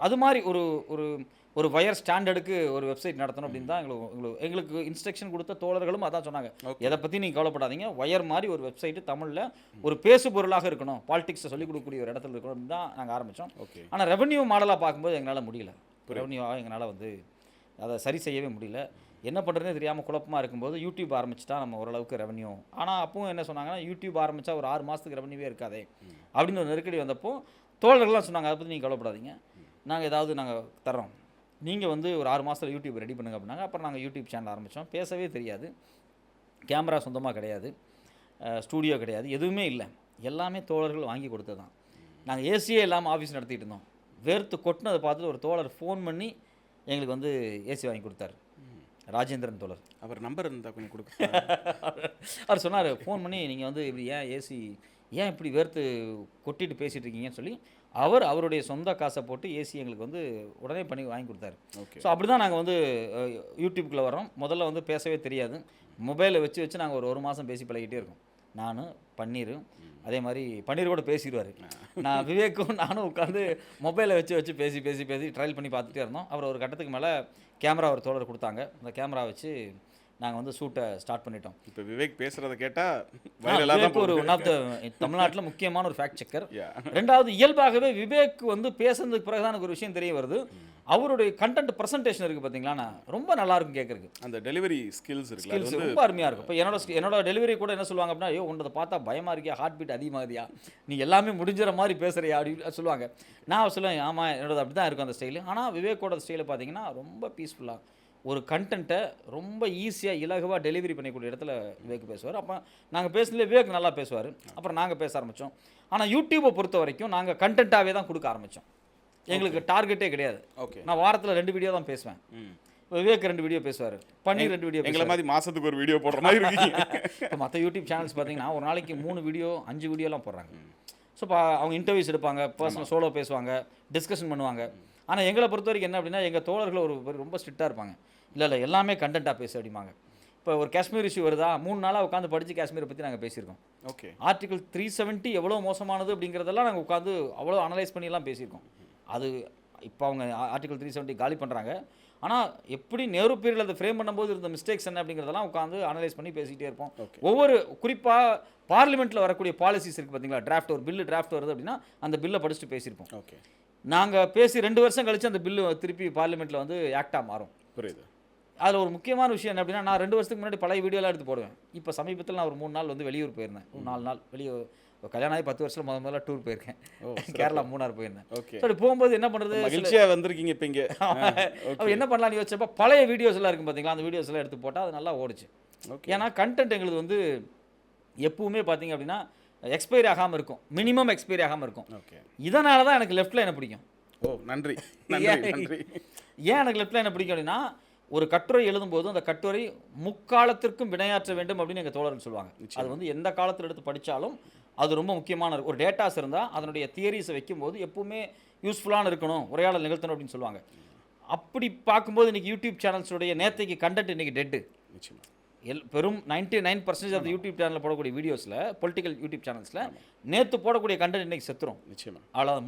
அது மாதிரி ஒரு ஒரு ஒரு வயர் ஸ்டாண்டர்டுக்கு ஒரு வெப்சைட் நடத்தணும் அப்படின்னு தான் எங்களுக்கு இன்ஸ்ட்ரக்ஷன் கொடுத்த தோழர்களும் அதான் சொன்னாங்க. எதை பற்றி நீங்கள் கவலைப்படாதீங்க, வயர் மாதிரி ஒரு வெப்சைட்டு தமிழில் ஒரு பேசு பொருளாக இருக்கணும், பாலிடிக்ஸை சொல்லிக் கொடுக்கக்கூடிய ஒரு இடத்துல இருக்கணும் அப்படின்னு தான் நாங்கள் ஆரம்பித்தோம். ஆனால் ரெவன்யூ மாடலாக பார்க்கும்போது எங்களால் முடியல. ரெவன்யூவாக எங்களால் அதை சரி செய்யவே முடியல. என்ன பண்ணுறதுனே தெரியாமல் குழப்பமாக இருக்கும்போது யூடியூப் ஆரம்பிச்சிட்டா நம்ம ஓரளவுக்கு ரெவன்யூ. ஆனால் அப்பவும் என்ன சொன்னாங்கன்னா, யூடியூப் ஆரம்பித்தா ஒரு 6 மாதத்துக்கு ரெவன்யூவே இருக்காதே அப்படின்னு ஒரு நெருக்கடி வந்தப்போ தோழர்கள்லாம் சொன்னாங்க, அதை பற்றி நீங்கள் கவலைப்படாதீங்க, நாங்கள் தர்றோம், நீங்கள் ஒரு 6 மாதத்தில் யூடியூப் ரெடி பண்ணுங்க அப்படின்னாங்க. அப்புறம் நாங்கள் யூடியூப் சேனல் ஆரம்பித்தோம். பேசவே தெரியாது, கேமரா சொந்தமாக கிடையாது, ஸ்டூடியோ கிடையாது, எதுவுமே இல்லை, எல்லாமே தோழர்கள் வாங்கி கொடுத்தது தான். நாங்கள் ஏசியே இல்லாமல் ஆஃபீஸ் நடத்திட்டு இருந்தோம். வேர்த்து கொட்டினதை பார்த்துட்டு ஒரு தோழர் ஃபோன் பண்ணி எங்களுக்கு ஏசி வாங்கி கொடுத்தாரு, ராஜேந்திரன் தோழர். அவர் நம்பர் இருந்தால் கொஞ்சம் கொடுக்க. அவர் சொன்னார், ஃபோன் பண்ணி நீங்கள் இப்படி ஏன் இப்படி வேர்த்து கொட்டிட்டு பேசிகிட்டு இருக்கீங்கன்னு சொல்லி அவருடைய சொந்த காசை போட்டு ஏசி எங்களுக்கு உடனே பண்ணி வாங்கி கொடுத்தாரு. ஸோ அப்படி தான் நாங்கள் யூடியூப்குள்ளே வரோம். முதல்ல பேசவே தெரியாது, மொபைலை வச்சு நாங்கள் ஒரு மாதம் பேசி பழகிட்டே இருக்கோம். நான் பன்னீர், அதே மாதிரி பன்னீர் கூட பேசிடுவார். நான் விவேக்கும் நானும் உட்காந்து மொபைலை வச்சு பேசி ட்ரையல் பண்ணி பார்த்துட்டே இருந்தோம். அப்புறம் ஒரு கட்டத்துக்கு மேலே கேமரா ஒரு தோழர் கொடுத்தாங்க. அந்த கேமரா வச்சு நாங்கள் ஷூட்டை ஸ்டார்ட் பண்ணிட்டோம். இப்போ விவேக் பேசுகிறத கேட்டால் ஒரு ஒன் ஆஃப் த தமிழ்நாட்டில் முக்கியமான ஒரு ஃபேக்ட் செக்கர். ரெண்டாவது, இயல்பாகவே விவேக் பேசுறதுக்கு பிறகு தான் எனக்கு ஒரு விஷயம் தெரிய வருது, அவருடைய கண்டென்ட் ப்ரெசன்டேஷன் இருக்குது பார்த்தீங்களா, ரொம்ப நல்லா இருக்கும் கேட்குறதுக்கு. அந்த டெலிவரி ஸ்கில்ஸ் ரொம்ப அருமையாக இருக்கும். இப்போ என்னோட டெலிவரி கூட என்ன சொல்லுவாங்க அப்படின்னா, ஐயோ உன்னதை பார்த்தா பயமாக இருக்கியா, ஹார்ட் பீட் அதிகமாகுதியா, நீ எல்லாமே முடிஞ்சிற மாதிரி பேசுகிறியா அப்படின்னு சொல்லுவாங்க. நான் சொல்லுவேன், ஆமாம் என்னோட அப்படி தான் இருக்கும் அந்த ஸ்டைலு. ஆனால் விவேக்கோட ஸ்டைலை பார்த்தீங்கன்னா ரொம்ப பீஸ்ஃபுல்லாக ஒரு கண்டென்ட்டை ரொம்ப ஈஸியாக இலகுவாக டெலிவரி பண்ணக்கூடிய இடத்துல விவேக் பேசுவார். அப்போ நாங்கள் பேசுனதுல விவேக் நல்லா பேசுவார். அப்புறம் நாங்கள் பேச ஆரம்பித்தோம். ஆனால் யூடியூப்பை பொறுத்த வரைக்கும் நாங்கள் கண்டென்ட்டாகவே தான் கொடுக்க ஆரம்பித்தோம். எங்களுக்கு டார்கெட்டே கிடையாது. நான் வாரத்தில் 2 வீடியோ தான் பேசுவேன். விவேக் 2 வீடியோ பேசுவார், பன்னீர் 2 வீடியோ. எங்களை மாதிரி மாதத்துக்கு ஒரு வீடியோ போடுற மாதிரி இருக்கீங்க. இப்போ மற்ற யூடியூப் சேனல்ஸ் பார்த்தீங்கன்னா ஒரு நாளைக்கு 3 வீடியோ 5 வீடியோலாம் போடுறாங்க. ஸோ இப்போ அவங்க இன்டர்வியூஸ் எடுப்பாங்க, பர்சனல் சோலோ பேசுவாங்க, டிஸ்கஷன் பண்ணுவாங்க. ஆனால் எங்களை பொறுத்த வரைக்கும் என்ன அப்படின்னா, எங்கள் தோழர்கள் ரொம்ப ஸ்ட்ரிக்டாக இருப்பாங்க. இல்லை எல்லாமே கண்டென்ட்டாக பேசு அப்படிம்பாங்க. இப்போ ஒரு காஷ்மீர் இஷ்யூ வருதா, 3 நாளாக உட்காந்து படித்து காஷ்மீரை பற்றி நாங்கள் பேசியிருக்கோம். ஆர்டிகல் 370 எவ்வளோ மோசமானது அப்படிங்கிறதெல்லாம் நாங்கள் உட்காந்து அவ்வளோ அனலைஸ் பண்ணிலாம் பேசியிருக்கோம். அது இப்போ அவங்க ஆர்டிகல் 370 காலி பண்ணுறாங்க. ஆனால் எப்படி நேரு பீரியடில் அதை ஃப்ரேம் பண்ணும்போது இருந்த மிஸ்டேக்ஸ் என்ன அப்படிங்கிறதெல்லாம் உட்காந்து அனலைஸ் பண்ணி பேசிகிட்டே இருப்போம். ஒவ்வொரு குறிப்பாக பார்லிமெண்ட்டில் வரக்கூடிய பாலிசிஸ் இருக்குது பார்த்தீங்களா, டிராஃப்ட் ஒரு பில்லு டிராஃப்ட் வருது அப்படின்னா அந்த பில்லை படிச்சுட்டு பேசியிருப்போம். நாங்கள் பேசி 2 வருஷம் கழித்து அந்த பில்லு திருப்பி பார்லிமெண்ட்டில் ஆக்டாக மாறும். புரியுது. அதில் ஒரு முக்கியமான விஷயம் என்ன அப்படின்னா, நான் 2 வருஷத்துக்கு முன்னாடி பழைய வீடியோலாம் எடுத்து போடுவேன். இப்போ சமீபத்தில் நான் ஒரு 3 நாள் வெளியூர் போயிருந்தேன். ஒரு 4 நாள் வெளியூர். கல்யாணம் ஆகி 10 வருஷத்தில் முதல்ல டூர் போயிருக்கேன். கேரளா மூணார் போயிருந்தேன். சரி, போகும்போது என்ன பண்ணுறது, மகிழ்ச்சியாக வந்திருக்கீங்க இப்போ இங்கே. அப்போ என்ன பண்ணலாம்னு யோசிச்சப்போ பழைய வீடியோஸ் எல்லாம் இருக்கும் பார்த்தீங்களா, அந்த வீடியோஸ் எல்லாம் எடுத்து போட்டால் அது நல்லா ஓடிச்சு. ஏன்னா கண்டென்ட் எங்களுக்கு எப்பவுமே பார்த்தீங்க அப்படின்னா எக்ஸ்பைரி ஆகாமல் இருக்கும், மினிமம் எக்ஸ்பைரி ஆகாமல் இருக்கும். இதனால தான் எனக்கு லெஃப்ட் லைனை பிடிக்கும். நன்றி. ஏன் எனக்கு லெஃப்ட் லைனை பிடிக்கும் அப்படின்னா, ஒரு கட்டுரை எழுதும்போது அந்த கட்டுரை முக்காலத்திற்கும் வினையாற்ற வேண்டும் அப்படின்னு எங்கள் தோழர்கள் சொல்லுவாங்க. அது எந்த காலத்தில் எடுத்து படித்தாலும் அது ரொம்ப முக்கியமான ஒரு டேட்டாஸ் இருந்தால் அதனுடைய தியரிஸை வைக்கும்போது எப்பவுமே யூஸ்ஃபுல்லான இருக்கணும், உரையாடல் நிகழ்த்தணும் அப்படின்னு சொல்லுவாங்க. அப்படி பார்க்கும்போது இன்றைக்கி யூடியூப் சேனல்ஸுடைய நேற்றைக்கு கண்டென்ட் இன்றைக்கி டெட்டு. பெரும் 99% ஆஃப் யூடியூப் சேனலில் போடக்கூடிய வீடியோஸில், பொலிட்டிக்கல் யூடியூப் சேனல்ஸில் நேற்று போடக்கூடிய கண்டென்ட் இன்றைக்கி செத்துரும். நிச்சயமாக அவ்வளோதான்,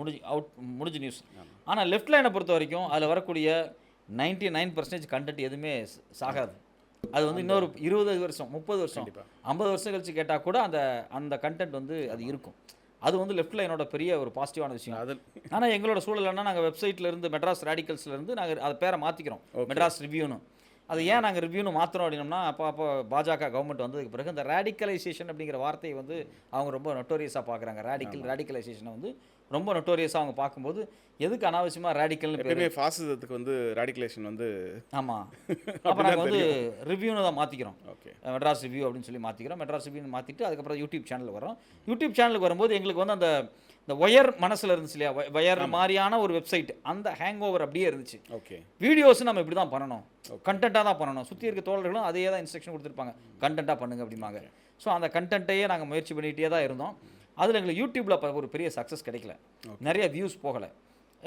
முடிஞ்சு நியூஸ். ஆனால் லெஃப்ட் லைனை பொறுத்த வரைக்கும் அதில் வரக்கூடிய 99% கண்டென்ட் எதுவுமே சாகாது. அது இன்னொரு 20 வருஷம் 30 வருஷம் 50 வருஷம் கழிச்சு கேட்டால் கூட அந்த கண்டென்ட் அது இருக்கும். அது லெஃப்ட் லைனோட பெரிய ஒரு பாசிட்டிவான விஷயம். ஆனால் எங்களோட சூழல்னா நாங்கள் வெப்சைட்லேருந்து மெட்ராஸ் ரேடிக்கல்ஸ்லேருந்து நாங்கள் அதை பேரை மாற்றிக்கிறோம், மெட்ராஸ் ரிவ்யூன்னு. அது ஏன் நாங்கள் ரிவ்யூன்னு மாற்றணும் அப்படின்னோம்னா, அப்போ பாஜக கவர்மெண்ட் வந்ததுக்கு பிறகு இந்த ரேடிக்கலைசேஷன் அப்படிங்கிற வார்த்தையை அவங்க ரொம்ப நொட்டோரியஸாக பார்க்குறாங்க. ரேடிக்கலைசேஷனை ரொம்ப நொட்டோரியஸாக அவங்க பார்க்கும்போது எதுக்கு அனாவசியமாக ரேடிக்கல்னு பேர், ஃபாசிசத்துக்கு ரேடிக்கலேஷன் ஆமாம். அப்போ நாங்கள் ரிவ்யூன்னு தான் மாற்றிக்கிறோம், மெட்ராஸ் ரிவ்யூ அப்படின்னு சொல்லி மாற்றிக்கிறோம். மெட்ராஸ் ரிவ்யூன்னு மாற்றிட்டு அதுக்கப்புறம் யூடியூப் சேனல் வரோம். யூடியூப் சேனலுக்கு வரும்போது எங்களுக்கு இந்த ஒயர் மனசில் இருந்துச்சு இல்லையா, ஒயர் மாதிரியான ஒரு வெப்சைட், அந்த ஹேங் ஓவர் அப்படியே இருந்துச்சு. வீடியோஸ் நம்ம இப்படி தான் பண்ணணும், கண்டென்ட்டாக தான் பண்ணணும். சுற்றி இருக்க தோழர்களும் அதே தான் இன்ஸ்ட்ரக்ஷன் கொடுத்துருப்பாங்க, கண்டென்ட்டாக பண்ணுங்க அப்படிம்பாங்க. ஸோ அந்த கண்டென்ட்டையே நாங்கள் முயற்சி பண்ணிகிட்டே தான் இருந்தோம். அதில் எங்களுக்கு யூடியூப்பில் ஒரு பெரிய சக்ஸஸ் கிடைக்கல, நிறைய வியூஸ் போகலை.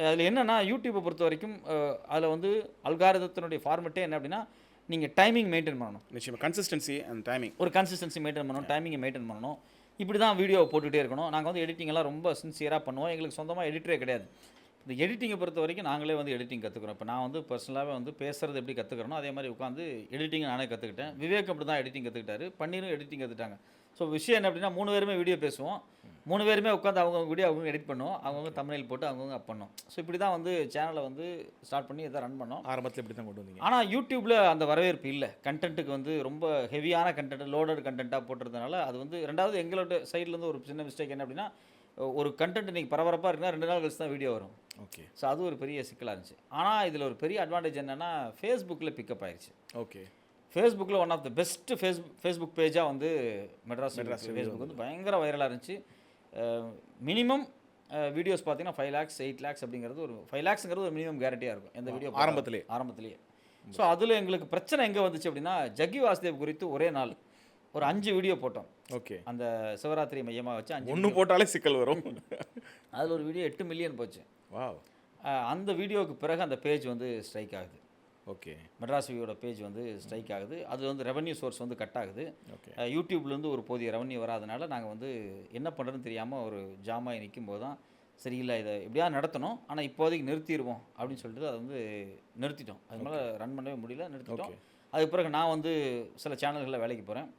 அதில் என்னென்னா, யூடியூப்பை பொறுத்த வரைக்கும் அதில் அல்காரிதத்தினுடைய ஃபார்மெட்டே என்ன அப்படின்னா, நீங்கள் டைமிங் மெயின்டைன் பண்ணணும். நிச்சயமாக கன்சிஸ்டன்சி அண்ட் டைமிங், ஒரு கன்சிஸ்டன்சி மெயின்டைன் பண்ணணும், டைமிங்கை மெயின்டைன் பண்ணணும். இப்படி தான் வீடியோ போட்டுகிட்டே இருக்கணும். நாங்கள் எடிட்டிங் எல்லாம் ரொம்ப சின்சியராக பண்ணுவோம். எங்களுக்கு சொந்தமாக எடிட்டரே கிடையாது. இந்த எடிட்டிங்கை பொறுத்த வரைக்கும் நாங்களே வந்து எடிட்டிங் கற்றுக்குறோம். இப்போ நான் வந்து பர்சனலாகவே வந்து பேசுகிறது எப்படி கற்றுக்கிறனோ அதே மாதிரி உட்காந்து எடிட்டிங் நானே கற்றுக்கிட்டேன். விவேக் அப்படி தான் எடிட்டிங் கற்றுக்கிட்டாரு. பன்னீரும் எடிட்டிங் கற்றுட்டாங்க. ஸோ விஷயம் என்ன அப்படின்னா 3 பேருமே வீடியோ பேசுவோம். 3 பேருமே உட்காந்து அவங்கவுங்க வீடியோ அவங்க எடிட் பண்ணுவோம். அவங்கவுங்க தம்ப்நெயில் போட்டு அவங்கவுங்க அப் பண்ணோம். ஸோ இப்படி தான் வந்து சேனலை வந்து ஸ்டார்ட் பண்ணி இதை ரன் பண்ணோம். ஆரம்பத்தில் இப்படி தான் கொண்டு வந்தீங்க. ஆனால் யூடியூப்பில் அந்த வரவேற்பு இல்லை. கண்டென்ட்டுக்கு வந்து ரொம்ப ஹெவியான கண்டென்ட் லோடட் கண்டென்ட்டாக போட்டுறதுனால அது வந்து ரெண்டாவது எங்களோட சைட்லேருந்து ஒரு சின்ன மிஸ்டேக் என்ன அப்படின்னா ஒரு கண்டென்ட் இன்றைக்கி பரபரப்பாக இருக்குன்னா 2 நாள் கழிச்சு தான் வீடியோ வரும். ஓகே. ஸோ அது ஒரு பெரிய சிக்கலாக இருந்துச்சு. ஆனால் இதில் ஒரு பெரிய அட்வான்டேஜ் என்னென்னா ஃபேஸ்புக்கில் பிக்கப் ஆயிடுச்சு. ஓகே. ஃபேஸ்புக்கில் one of the best Facebook பேஜாக வந்து மெட்ராஸ் ஃபேஸ்புக் வந்து பயங்கர வைரலாக இருந்துச்சு. மினிமம் வீடியோஸ் பார்த்தீங்கன்னா 5 lakhs 8 lakhs அப்படிங்கிறது ஒரு 5 lakhsங்கிறது ஒரு மினிமம் கேரண்டியாக இருக்கும் எந்த வீடியோ ஆரம்பத்திலேயே. ஸோ அதில் எங்களுக்கு பிரச்சனை எங்கே வந்துச்சு அப்படின்னா ஜக்கி வாசுதேவ் குறித்து ஒரே நாள் ஒரு 5 வீடியோ போட்டோம். ஓகே. அந்த சிவராத்திரி மையமாக வச்சு 5 ஒன்று போட்டாலே சிக்கல் வரும். அதில் ஒரு வீடியோ 8 மில்லியன் போச்சு. வாவ். அந்த வீடியோவுக்கு பிறகு அந்த பேஜ் வந்து ஸ்ட்ரைக் ஆகுது. ஓகே. மெட்ராஸ் வியூவோட பேஜ் வந்து ஸ்ட்ரைக் ஆகுது. அது வந்து ரெவன்யூ சோர்ஸ் வந்து கட் ஆகுது. ஓகே. யூடியூப்லேருந்து ஒரு போதிய ரெவன்யூ வராதனால நாங்கள் வந்து என்ன பண்ணுறதுன்னு தெரியாமல் ஒரு ஜாமாய் நிற்கும் போது தான் சரி இல்லை இதை எப்படியா நடத்தணும் ஆனால் இப்போதைக்கு நிறுத்திடுவோம் அப்படின்னு சொல்லிட்டு அதை வந்து நிறுத்திட்டோம். அது மேலே ரன் பண்ணவே முடியல, நிறுத்திட்டோம். அதுக்கு பிறகு நான் வந்து சில சேனல்களில் வேலைக்கு போகிறேன்.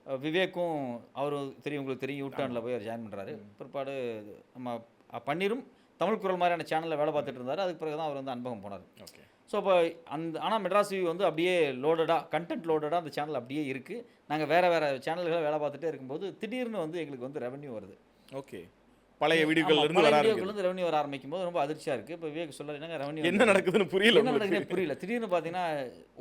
விவேக்கும் அவர் தெரியும், உங்களுக்கு தெரியும், யூடர்னில் போய் அவர் ஜாயின் பண்ணுறாரு. பிற்பாடு நம்ம பன்னீரும் தமிழ் குரல் மாதிரியான சேனலில் வேலை பார்த்துட்டு இருந்தார். அதுக்கு பிறகு தான் அவர் வந்து அன்பகம் போனார். ஓகே. ஸோ இப்போ ஆனால் மெட்ராஸ் வியூ வந்து அப்படியே லோடடாக கண்டென்ட் லோடடாக அந்த சேனல் அப்படியே இருக்குது. நாங்கள் வேறு சேனல்களை வேலை பார்த்துட்டே இருக்கும்போது திடீர்னு வந்து எங்களுக்கு வந்து ரெவன்யூ வருது. ஓகே. பழைய வீடியோக்கள்லேருந்து ரெவன்யூ வர ஆரம்பிக்கும் போது ரொம்ப அதிர்ச்சியாக இருக்குது. இப்போ விவேக் சொல்ல என்னங்க ரெவன்யூ என்ன நடக்குதுன்னு புரியல. என்ன நடக்குதுன்னு புரியல. திடீர்னு பார்த்தீங்கன்னா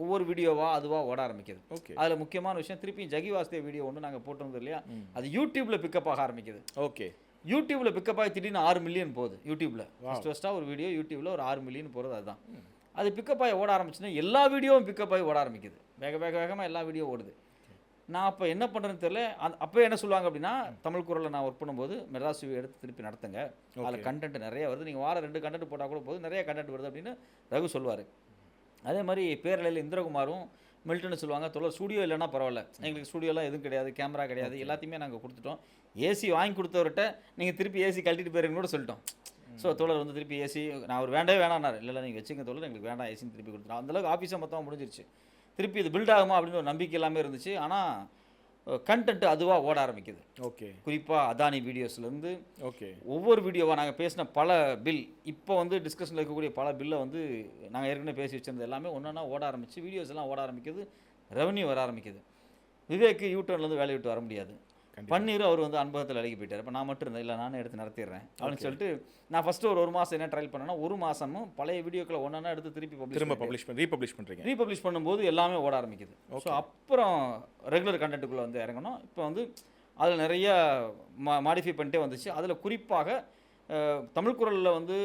ஒவ்வொரு வீடியோவாக அதுவாக ஓட ஆரம்பிக்குது. ஓகே. அதில் முக்கியமான விஷயம் திருப்பியும் ஜகி வாசுதேவ் வீடியோ ஒன்று நாங்கள் போட்டிருந்தோம் இல்லையா, அது யூடியூப்பில் பிக்கப் ஆக ஆரம்பிக்குது. ஓகே. யூடியூப்பில் பிக்கப் ஆகி திடீர்னு 6 மில்லியன் போகுது. யூடியூப்பில் ஃபஸ்ட்டாக ஒரு வீடியோ யூடியூப்பில் ஒரு 6 மில்லியன் போகிறது அதுதான். அது பிக்கப் ஆகி ஓட ஆரம்பிச்சுன்னா எல்லா வீடியோவும் பிக்கப் ஆகி ஓட ஆரம்பிக்குது. வேகமாக எல்லா வீடியோ ஓடுது. நான் அப்போ என்ன பண்ணுறேன்னு தெரியல. அப்போ என்ன சொல்லுவாங்க அப்படின்னா தமிழ் குரலில் நான் ஒர்க் பண்ணும்போது மெட்ராஸ் வியூ எடுத்து திருப்பி நடத்துங்க, அதில் கண்டென்ட் நிறைய வருது, நீங்கள் வாரம் 2 கண்டென்ட் போட்டால் கூட போதும், நிறைய கண்டென்ட் வருது அப்படின்னு ரகு சொல்லுவார். அதே மாதிரி பேரலையில் இந்திரகுமாரும் மில்டன்னு சொல்லுவாங்க, தொடர் ஸ்டூடியோ இல்லைன்னா பரவாயில்ல, எங்களுக்கு ஸ்டூடியோலாம் எதுவும் கிடையாது, கேமரா கிடையாது, எல்லாத்தையுமே நாங்கள் கொடுத்துட்டோம். ஏசி வாங்கி கொடுத்தவர்கிட்ட நீங்கள் திருப்பி ஏசி கழட்டிட்டு போயிருங்கன்னு கூட சொல்லிட்டோம். ஸோ தோழர் வந்து திருப்பி ஏசி நான் ஒரு வேண்டவே வேணான்னார். இல்லை நீங்கள் வச்சுங்க தோழர், எங்களுக்கு வேண்டாம் ஏசின்னு திருப்பி கொடுத்துட்டோம். அந்தளவுக்கு ஆஃபீஸாக மொத்தமாக முடிஞ்சிருச்சு. திருப்பி இது பில்ட் ஆகுமா அப்படின்னு ஒரு நம்பிக்கை எல்லாமே இருந்துச்சு. ஆனால் கண்டென்ட் அதுவாக ஓட ஆரம்பிக்குது. ஓகே. குறிப்பாக அதானி வீடியோஸ்லேருந்து ஓகே ஒவ்வொரு வீடியோவாக நாங்கள் பேசின பல பில், இப்போ வந்து டிஸ்கஷனில் இருக்கக்கூடிய பல பில்லை வந்து நாங்கள் ஏற்கனவே பேசி வச்சுருந்தது எல்லாமே ஒன்றா ஓட ஆரம்பிச்சு, வீடியோஸ் எல்லாம் ஓட ஆரம்பிக்குது, ரெவன்யூ வர ஆரம்பிக்குது. விவேக்கு யூடர்ன்லேருந்து வேலையை விட்டு வர முடியாது. பன்னீர் அவர் வந்து அனுபவத்தில் வேலைக்கு போயிட்டார். இப்போ நான் மட்டும் இருந்தேன், இல்லை நானே எடுத்து நடத்திடுறேன் அப்படின்னு சொல்லிட்டு நான் ஃபஸ்ட்டு ஒரு மாதம் என்ன ட்ரையல் பண்ணேன்னா, ஒரு மாதமும் பழைய வீடியோக்களை ஒன்றா எடுத்து திருப்பி ரீபப்ளிஷ் பண்ணும்போது எல்லாமே ஓட ஆரம்பிக்குது. ஸோ அப்புறம் ரெகுலர் கண்டென்ட்டுக்குள்ளே வந்து இறங்கணும். இப்போ வந்து அதில் நிறைய மாடிஃபை பண்ணிட்டே வந்துச்சு. அதில் குறிப்பாக தமிழ் குரலில் வந்து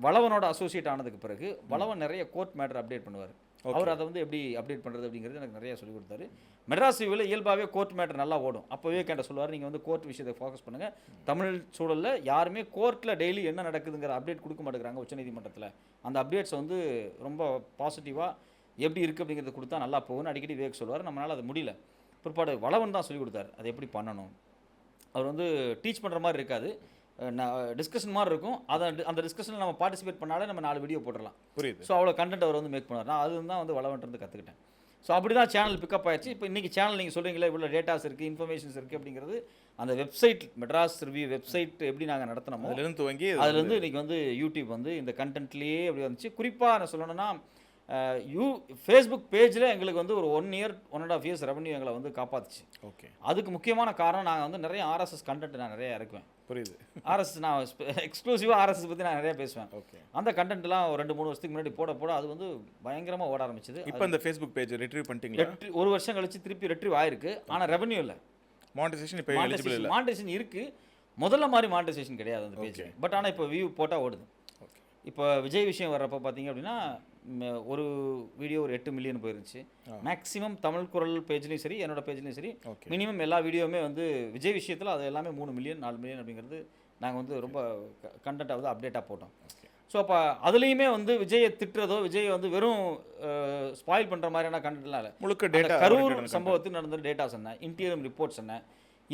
வளவனோட அசோசியேட் ஆனதுக்கு பிறகு வளவன் நிறைய கோர்ட் மேட்டர் அப்டேட் பண்ணுவார். அவர் அதை வந்து எப்படி அப்டேட் பண்ணுறது அப்படிங்கிறது எனக்கு நிறைய சொல்லிக் கொடுத்தாரு. மெட்ராஸ் வியூவில் இயல்பாகவே கோர்ட் மேட்டர் நல்லா ஓடும். அப்போவே கேட்ட சொல்லுவார், நீங்கள் வந்து கோர்ட் விஷயத்தை ஃபோக்கஸ் பண்ணுங்கள். தமிழ் சூழலில் யாருமே கோர்ட்டில் டெய்லி என்ன நடக்குதுங்கிற அப்டேட் கொடுக்க மாட்டேங்கிறாங்க உச்சநீதிமன்றத்தில். அந்த அப்டேட்ஸ் வந்து ரொம்ப பாசிட்டிவாக எப்படி இருக்குது அப்படிங்கிறத கொடுத்தா நல்லா போகும்னு அடிக்கடி விவேக் சொல்லுவார். நம்மளால் அது முடியல. பிற்பாடு வளவன் தான் சொல்லிக் கொடுத்தாரு அது எப்படி பண்ணணும். அவர் வந்து டீச் பண்ணுற மாதிரி இருக்காது, டிஸ்கஷன் மாதிரி இருக்கும். அந்த டிஸ்கஷனில் நம்ம பார்ட்டிசிபேட் பண்ணாலே நம்ம 4 வீடியோ போட்டுடலாம். புரியுது. ஸோ அவ்வளோ கண்டென்ட் அவர் வந்து மேக் பண்ணார். நான் அதுதான் வந்து வளவன்ட்டு கற்றுக்கிட்டேன். ஸோ அப்படி தான் சேனல் பிக்கப் ஆயிடுச்சு. இப்போ இன்றைக்கி சேனல் நீங்கள் சொல்கிறீங்களா இவ்வளோ டேட்டாஸ் இருக்குது, இன்ஃபர்மேஷன்ஸ் இருக்குது அப்படிங்கிறது அந்த வெப்சைட் மெட்ராஸ் ரிவ்யூ வெப்சைட் எப்படி நாங்கள் நடத்தினோமோ அதுலேருந்து துவங்கி அதுலேருந்து இன்றைக்கி வந்து யூடியூப் வந்து இந்த கண்டென்ட்லேயே அப்படி வந்துச்சு. குறிப்பாக நான் சொல்லணும்னா ஃபேஸ்புக் பேஜில் எங்களுக்கு வந்து ஒரு 1 year 1.5 years ரெவன்யூ எங்களை வந்து காப்பாற்றுச்சு. ஓகே. அதுக்கு முக்கியமான காரணம் நாங்கள் வந்து நிறைய ஆர்எஸ்எஸ் கண்டென்ட் நான் நிறைய இறக்குவேன். புரியுது. ஆர்எஸ் நான் எக்ஸ்க்ளூசிவாக ஆர்எஸ்எஸ் பற்றி நான் நிறைய பேசுவேன். ஓகே. அந்த கண்டென்ட்லாம் ஒரு 2-3 வருஷத்துக்கு முன்னாடி போட அது வந்து பயங்கரமாக ஓட ஆரம்பிச்சது. இப்போ இந்த ஃபேஸ்புக் பேஜ் ரிட்ரீவ் பண்ணிட்டீங்களா? 1 வருஷம் கழிச்சு திருப்பி ரிட்ரீவ் ஆயிருக்கு. ஆனால் ரெவன்யூ இல்லை. மானிட்டைசேஷன் இப்போ எலிஜிபிள் இல்லை. மானிட்டைசேஷன் இருக்குது, முதல்ல மாதிரி மானிட்டைசேஷன் கிடையாது அந்த பேஜ். பட் ஆனால் இப்போ வியூ போட்டால் ஓடுது. இப்போ விஜய் விஷயம் வர்றப்போ பார்த்தீங்க அப்படின்னா ஒரு வீடியோ ஒரு 8 மில்லியன் போயிருந்துச்சு. மேக்ஸிமம் தமிழ் குரல் பேஜ்லேயும் சரி என்னோட பேஜ்லேயும் சரி மினிமம் எல்லா வீடியோவுமே வந்து விஜய் விஷயத்தில் அது எல்லாமே 3 மில்லியன் 4 மில்லியன் அப்படிங்கிறது நாங்கள் வந்து ரொம்ப கண்டென்ட்டாக வந்து அப்டேட்டாக போட்டோம். ஸோ அப்போ அதுலேயுமே வந்து விஜயை திட்டுறதோ விஜயை வந்து வெறும் ஸ்பாயில் பண்ணுற மாதிரியான கண்டென்ட்லாம் இல்லை. முழுக்க டேட்டா கரூர் சம்பவத்துக்கு நடந்த டேட்டாஸ் என்ன, இன்டீரியர் ரிப்போர்ட்ஸ் என்ன,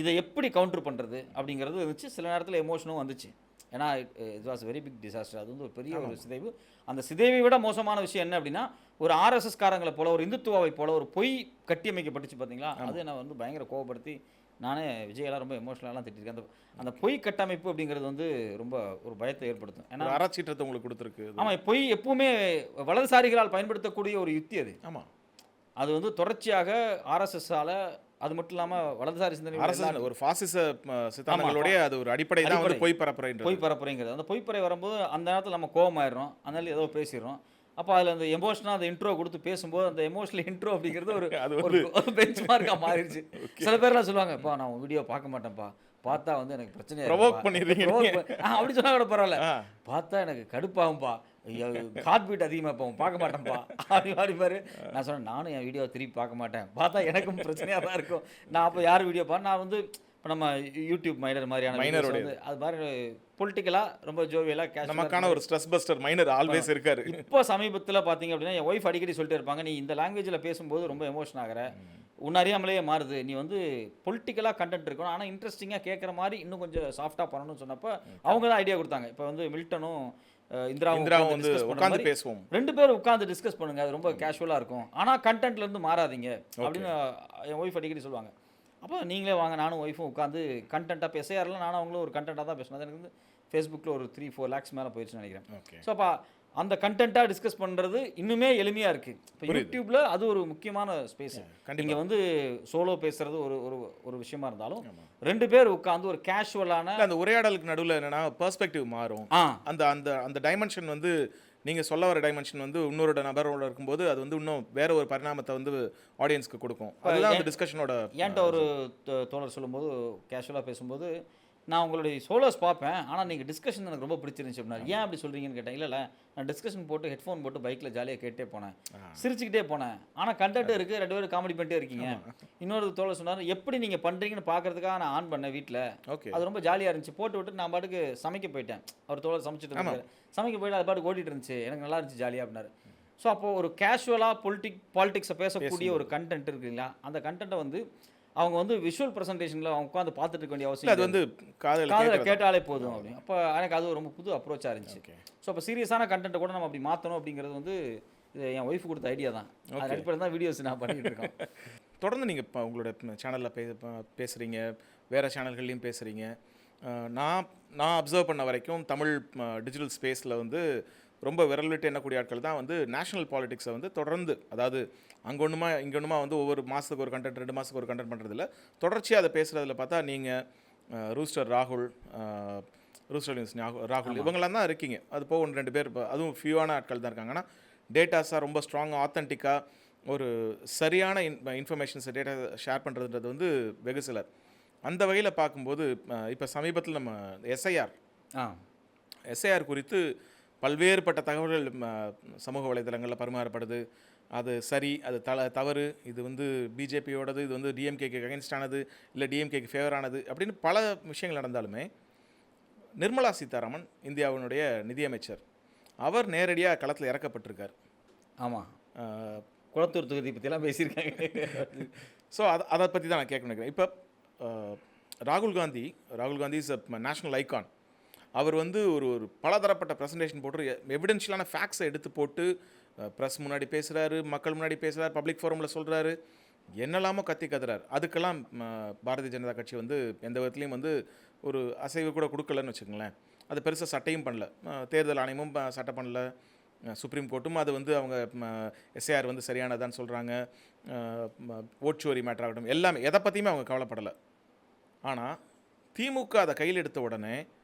இதை எப்படி கவுண்டர் பண்ணுறது அப்படிங்கிறது இருந்துச்சு. சில நேரத்தில் எமோஷனும் வந்துச்சு. ஏன்னா it was very big disaster. அது வந்து ஒரு பெரிய ஒரு சிதைவு. அந்த சிதைவை விட மோசமான விஷயம் என்ன அப்படின்னா, ஒரு ஆர்எஸ்எஸ் காரங்களை போல, ஒரு இந்துத்துவாவை போல ஒரு பொய் கட்டியமைக்கப்பட்டுச்சு பார்த்தீங்களா, அது என்ன வந்து பயங்கர கோவப்படுத்தி நானே விஜயெல்லாம் ரொம்ப எமோஷனலாலாம் திட்டிருக்கேன். அந்த அந்த பொய் கட்டமைப்பு அப்படிங்கிறது வந்து ரொம்ப ஒரு பயத்தை ஏற்படுத்தும். ஏன்னா ஒரு அறச்சீற்றத்தை உங்களுக்கு கொடுத்துருக்கு. ஆமாம், பொய் எப்பவுமே வலதுசாரிகளால் பயன்படுத்தக்கூடிய ஒரு யுக்தி அது. ஆமாம், அது வந்து தொடர்ச்சியாக ஆர்எஸ்எஸ்ஸால், அது மட்டும் இல்லாமல் வலதுசாரி சிந்தனை அரசு ஒரு பாசிச சித்தாந்தங்களுடைய அது ஒரு அடிப்படை தான் வந்து பொய் பரப்புரைன்றது. பொய் பரப்புரைங்கிறது. அந்த பொய்ப்பறை வரும்போது அந்த நேரத்தில் நம்ம கோவமாயிடுறோம், அதனால ஏதோ பேசிடுறோம். அப்போ அதில் அந்த எமோஷனாக அந்த இன்ட்ரோ கொடுத்து பேசும்போது அந்த எமோஷனல் இன்ட்ரோ அப்படிங்கிறது ஒரு அது ஒரு பெஞ்ச் மார்க்காக மாறிடுச்சு. சில பேர்லாம் சொல்லுவாங்க, "அப்பா நான் உன் வீடியோ பார்க்க மாட்டேன்ப்பா, பார்த்தா வந்து எனக்கு பிரச்சனையாக ப்ரொவோக் பண்ணிடுறீங்க அப்படி சொன்னா கூட பரவாயில்ல, பார்த்தா எனக்கு கடுப்பாகும்பா, ஹார்ட் பீட் அதிகமாக போகும், பார்க்க மாட்டேன்ப்பா அப்படி மாதிரி பாரு." நான் சொன்னேன், நானும் என் வீடியோ திருப்பி பார்க்க மாட்டேன், பார்த்தா எனக்கும் பிரச்சனையாக தான் இருக்கும். நான் அப்போ யார் வீடியோ நான் வந்து இப்போ நம்ம யூடியூப் மைனர் மாதிரியான videos வந்து அது மாதிரி பொலிட்டிக்கலாக ரொம்ப ஜோவியலாக நமக்கான ஒரு ஸ்ட்ரெஸ் பஸ்டர் மைனர் ஆல்வேஸ் இருக்காரு. இப்போ சமீபத்தில் பார்த்தீங்க அப்படின்னா என் ஒய்ஃப் அடிக்கடி சொல்லிட்டே இருப்பாங்க, நீ இந்த லாங்குவேஜில் பேசும்போது ரொம்ப எமோஷன் ஆகிற, உன்னை அறியாமலேயே மாறுது, நீ வந்து பொலிட்டிக்கலாக கண்டென்ட் இருக்கணும், ஆனால் இன்ட்ரெஸ்டிங்காக கேட்குற மாதிரி இன்னும் கொஞ்சம் சாஃப்டாக பண்ணணும்னு சொன்னப்போ அவங்க தான் ஐடியா கொடுத்தாங்க. இப்போ வந்து மில்டனும் இந்திராவும் வந்து உட்கார்ந்து பேசுவோம், 2 பேரும் உட்காந்து டிஸ்கஸ் பண்ணுங்க, அது ரொம்ப கேஷுவலாக இருக்கும், ஆனால் கண்டென்ட்ல இருந்து மாறாதீங்க அப்படின்னு என் ஒய்ஃப் அடிக்கடி சொல்லுவாங்க. அப்போ நீங்களே வாங்க, நானும் ஒய்ஃபும் உட்காந்து கண்டென்ட்டாக பேசையாரெல்லாம் நானும் அவங்களும் ஒரு கண்டென்ட்டாக தான் பேசணும். அது எனக்கு வந்து ஃபேஸ்புக்கில் ஒரு 3-4 லேக்ஸ் மேலே போயிடுச்சுன்னு நினைக்கிறேன். ஓகே. ஸோ அப்போ அந்த கண்டென்ட்டாக டிஸ்கஸ் பண்ணுறது இன்னுமே எளிமையாக இருக்குது. இப்போ யூடியூப்பில் அது ஒரு முக்கியமான ஸ்பேஸ். நீங்கள் வந்து சோலோ பேசுகிறது ஒரு ஒரு ஒரு விஷயமா இருந்தாலும் 2 பேர் உட்காந்து ஒரு கேஷுவலான அந்த உரையாடலுக்கு நடுவில் என்னன்னா பெர்ஸ்பெக்டிவ் மாறும். அந்த அந்த அந்த டைமென்ஷன் வந்து நீங்கள் சொல்ல வர டைமென்ஷன் வந்து இன்னொரு நபரோட இருக்கும்போது அது வந்து இன்னும் வேற ஒரு பரிணாமத்தை வந்து ஆடியன்ஸ்க்கு கொடுக்கும். அதுதான் அந்த டிஸ்கஷனோட. ஏன்ட்ட ஒரு தோழர் சொல்லும்போது, கேஷுவலாக பேசும்போது, நான் உங்களுடைய சோலோஸ் பார்ப்பேன், ஆனால் நீங்கள் டிஸ்கஷன் எனக்கு ரொம்ப பிடிச்சிருந்துச்சு அப்படின்னா, ஏன் அப்படி சொல்கிறீங்கன்னு கேட்டேன். இல்லை நான் டிஸ்கஷன் போட்டு ஹெட்ஃபோன் போட்டு பைக்கில் ஜாலியாக கேட்டே போனேன், சிரிச்சுக்கிட்டே போனேன், ஆனால் கண்டென்ட் இருக்குது, 2 பேரும் காமெடி பண்ணிட்டே இருக்கீங்க. இன்னொரு தோழர் சொன்னார், எப்படி நீங்கள் பண்ணுறீங்கன்னு பார்க்கறதுக்காக நான் ஆன் பண்ணேன் வீட்டில், அது ரொம்ப ஜாலியாக இருந்துச்சு, போட்டு விட்டு நான் பாட்டுக்கு சமைக்க போயிட்டேன். அவர் தோழர் சமைச்சிட்டு இருந்தாரு, சமைக்க போயிட்டு அது பாட்டுக்கு ஓடிட்டு இருந்துச்சு, எனக்கு நல்லா இருந்துச்சு ஜாலியாக அப்படின்னாரு. ஸோ அப்போது ஒரு கேஷுவலாக பாலிடிக்ஸை பேசக்கூடிய ஒரு கண்டென்ட் இருக்குங்களா, அந்த கண்டென்ட்டை வந்து அவங்க வந்து விஷுவல் ப்ரெசன்டேஷனில் அவங்க உட்காந்து பார்த்துட்டு இருக்க வேண்டிய அவசியம், அது வந்து காதில் கேட்டாலே போதும் அப்படின்னு. அப்போ எனக்கு அது ரொம்ப புது அப்ரோச்சாக இருந்துச்சு. ஸோ அப்போ சீரியஸான கண்டென்ட்டை கூட நம்ம அப்படி மாற்றணும் அப்படிங்கிறது வந்து இது என் ஒய்ஃப் கொடுத்த ஐடியா தான். அது அடிப்படையில் தான் வீடியோஸ் நான் பண்ணிட்டு இருக்கேன். தொடர்ந்து நீங்கள் இப்போ உங்களோட சேனலில் பேசுகிறீங்க, வேறு சேனல்கள்லையும் பேசுகிறீங்க. நான் அப்சர்வ் பண்ண வரைக்கும் தமிழ் டிஜிட்டல் ஸ்பேஸில் வந்து ரொம்ப விரல் விட்டு எண்ணக்கூடிய ஆட்கள் தான் வந்து நேஷனல் பாலிடிக்ஸை வந்து தொடர்ந்து, அதாவது அங்கே ஒன்றுமா இங்கே ஒன்றுமா வந்து ஒவ்வொரு மாதத்துக்கு ஒரு கண்டென்ட் 2 மாதத்துக்கு ஒரு கண்டென்ட் பண்ணுறதில்ல, தொடர்ச்சியாக அதை பேசுகிறதுல பார்த்தா நீங்கள் ரூஸ்டர் ராகுல், ரூஸ்டர் நியூஸ் ராகுல் இவங்களாம் தான் இருக்கீங்க. அது போக 1-2 பேர், அதுவும் ஃபியூவான ஆட்கள் தான் இருக்காங்க. ஆனால் டேட்டாஸாக ரொம்ப ஸ்ட்ராங்காக ஆத்தென்டிக்காக ஒரு சரியான இன்ஃபர்மேஷன்ஸை டேட்டா ஷேர் பண்ணுறதுன்றது வந்து வெகு சிலர். அந்த வகையில் பார்க்கும்போது இப்போ சமீபத்தில் நம்ம எஸ்ஐஆர் குறித்து பல்வேறுபட்ட தகவல்கள் சமூக வலைதளங்களில் பரிமாறப்படுது. அது சரி, அது தவறு, இது வந்து பிஜேபியோடது, இது வந்து டிஎம்கேக்கு அகைன்ஸ்ட் ஆனது, இல்லை டிஎம்கேக்கு ஃபேவர் ஆனது அப்படின்னு பல விஷயங்கள் நடந்தாலுமே நிர்மலா சீதாராமன், இந்தியாவினுடைய நிதியமைச்சர், அவர் நேரடியாக களத்தில் இறக்கப்பட்டிருக்கார். ஆமாம், குளத்தூர் தொகுதி பற்றிலாம் பேசியிருக்காங்க. ஸோ அதை பற்றி தான் நான் கேட்க நினைக்கிறேன். இப்போ ராகுல் Gandhi is a national icon. அவர் வந்து ஒரு பலதரப்பட்ட ப்ரெசன்டேஷன் போட்டு எவிடென்ஷியலான ஃபேக்ட்ஸை எடுத்து போட்டு ப்ரெஸ் முன்னாடி பேசுகிறாரு, மக்கள் முன்னாடி பேசுகிறார், பப்ளிக் ஃபோரமில் சொல்கிறாரு, என்னெல்லாமோ கத்தி கத்துறாரு. அதுக்கெல்லாம் பாரதிய ஜனதா கட்சி வந்து எந்த விதத்துலையும் வந்து ஒரு அசைவு கூட கொடுக்கலன்னு வச்சுக்கோங்களேன். அது பெருசாக சட்டையும் பண்ணல, தேர்தல் ஆணையமும் சட்டை பண்ணல, சுப்ரீம் கோர்ட்டும் அது வந்து அவங்க எஸ்ஐஆர் வந்து சரியானதான்னு சொல்கிறாங்க, ஓட்சோரி மேட்டர் ஆகட்டும், எல்லாமே எதை பற்றியுமே அவங்க கவலைப்படலை. ஆனால் திமுக அதை கையில் எடுத்த உடனே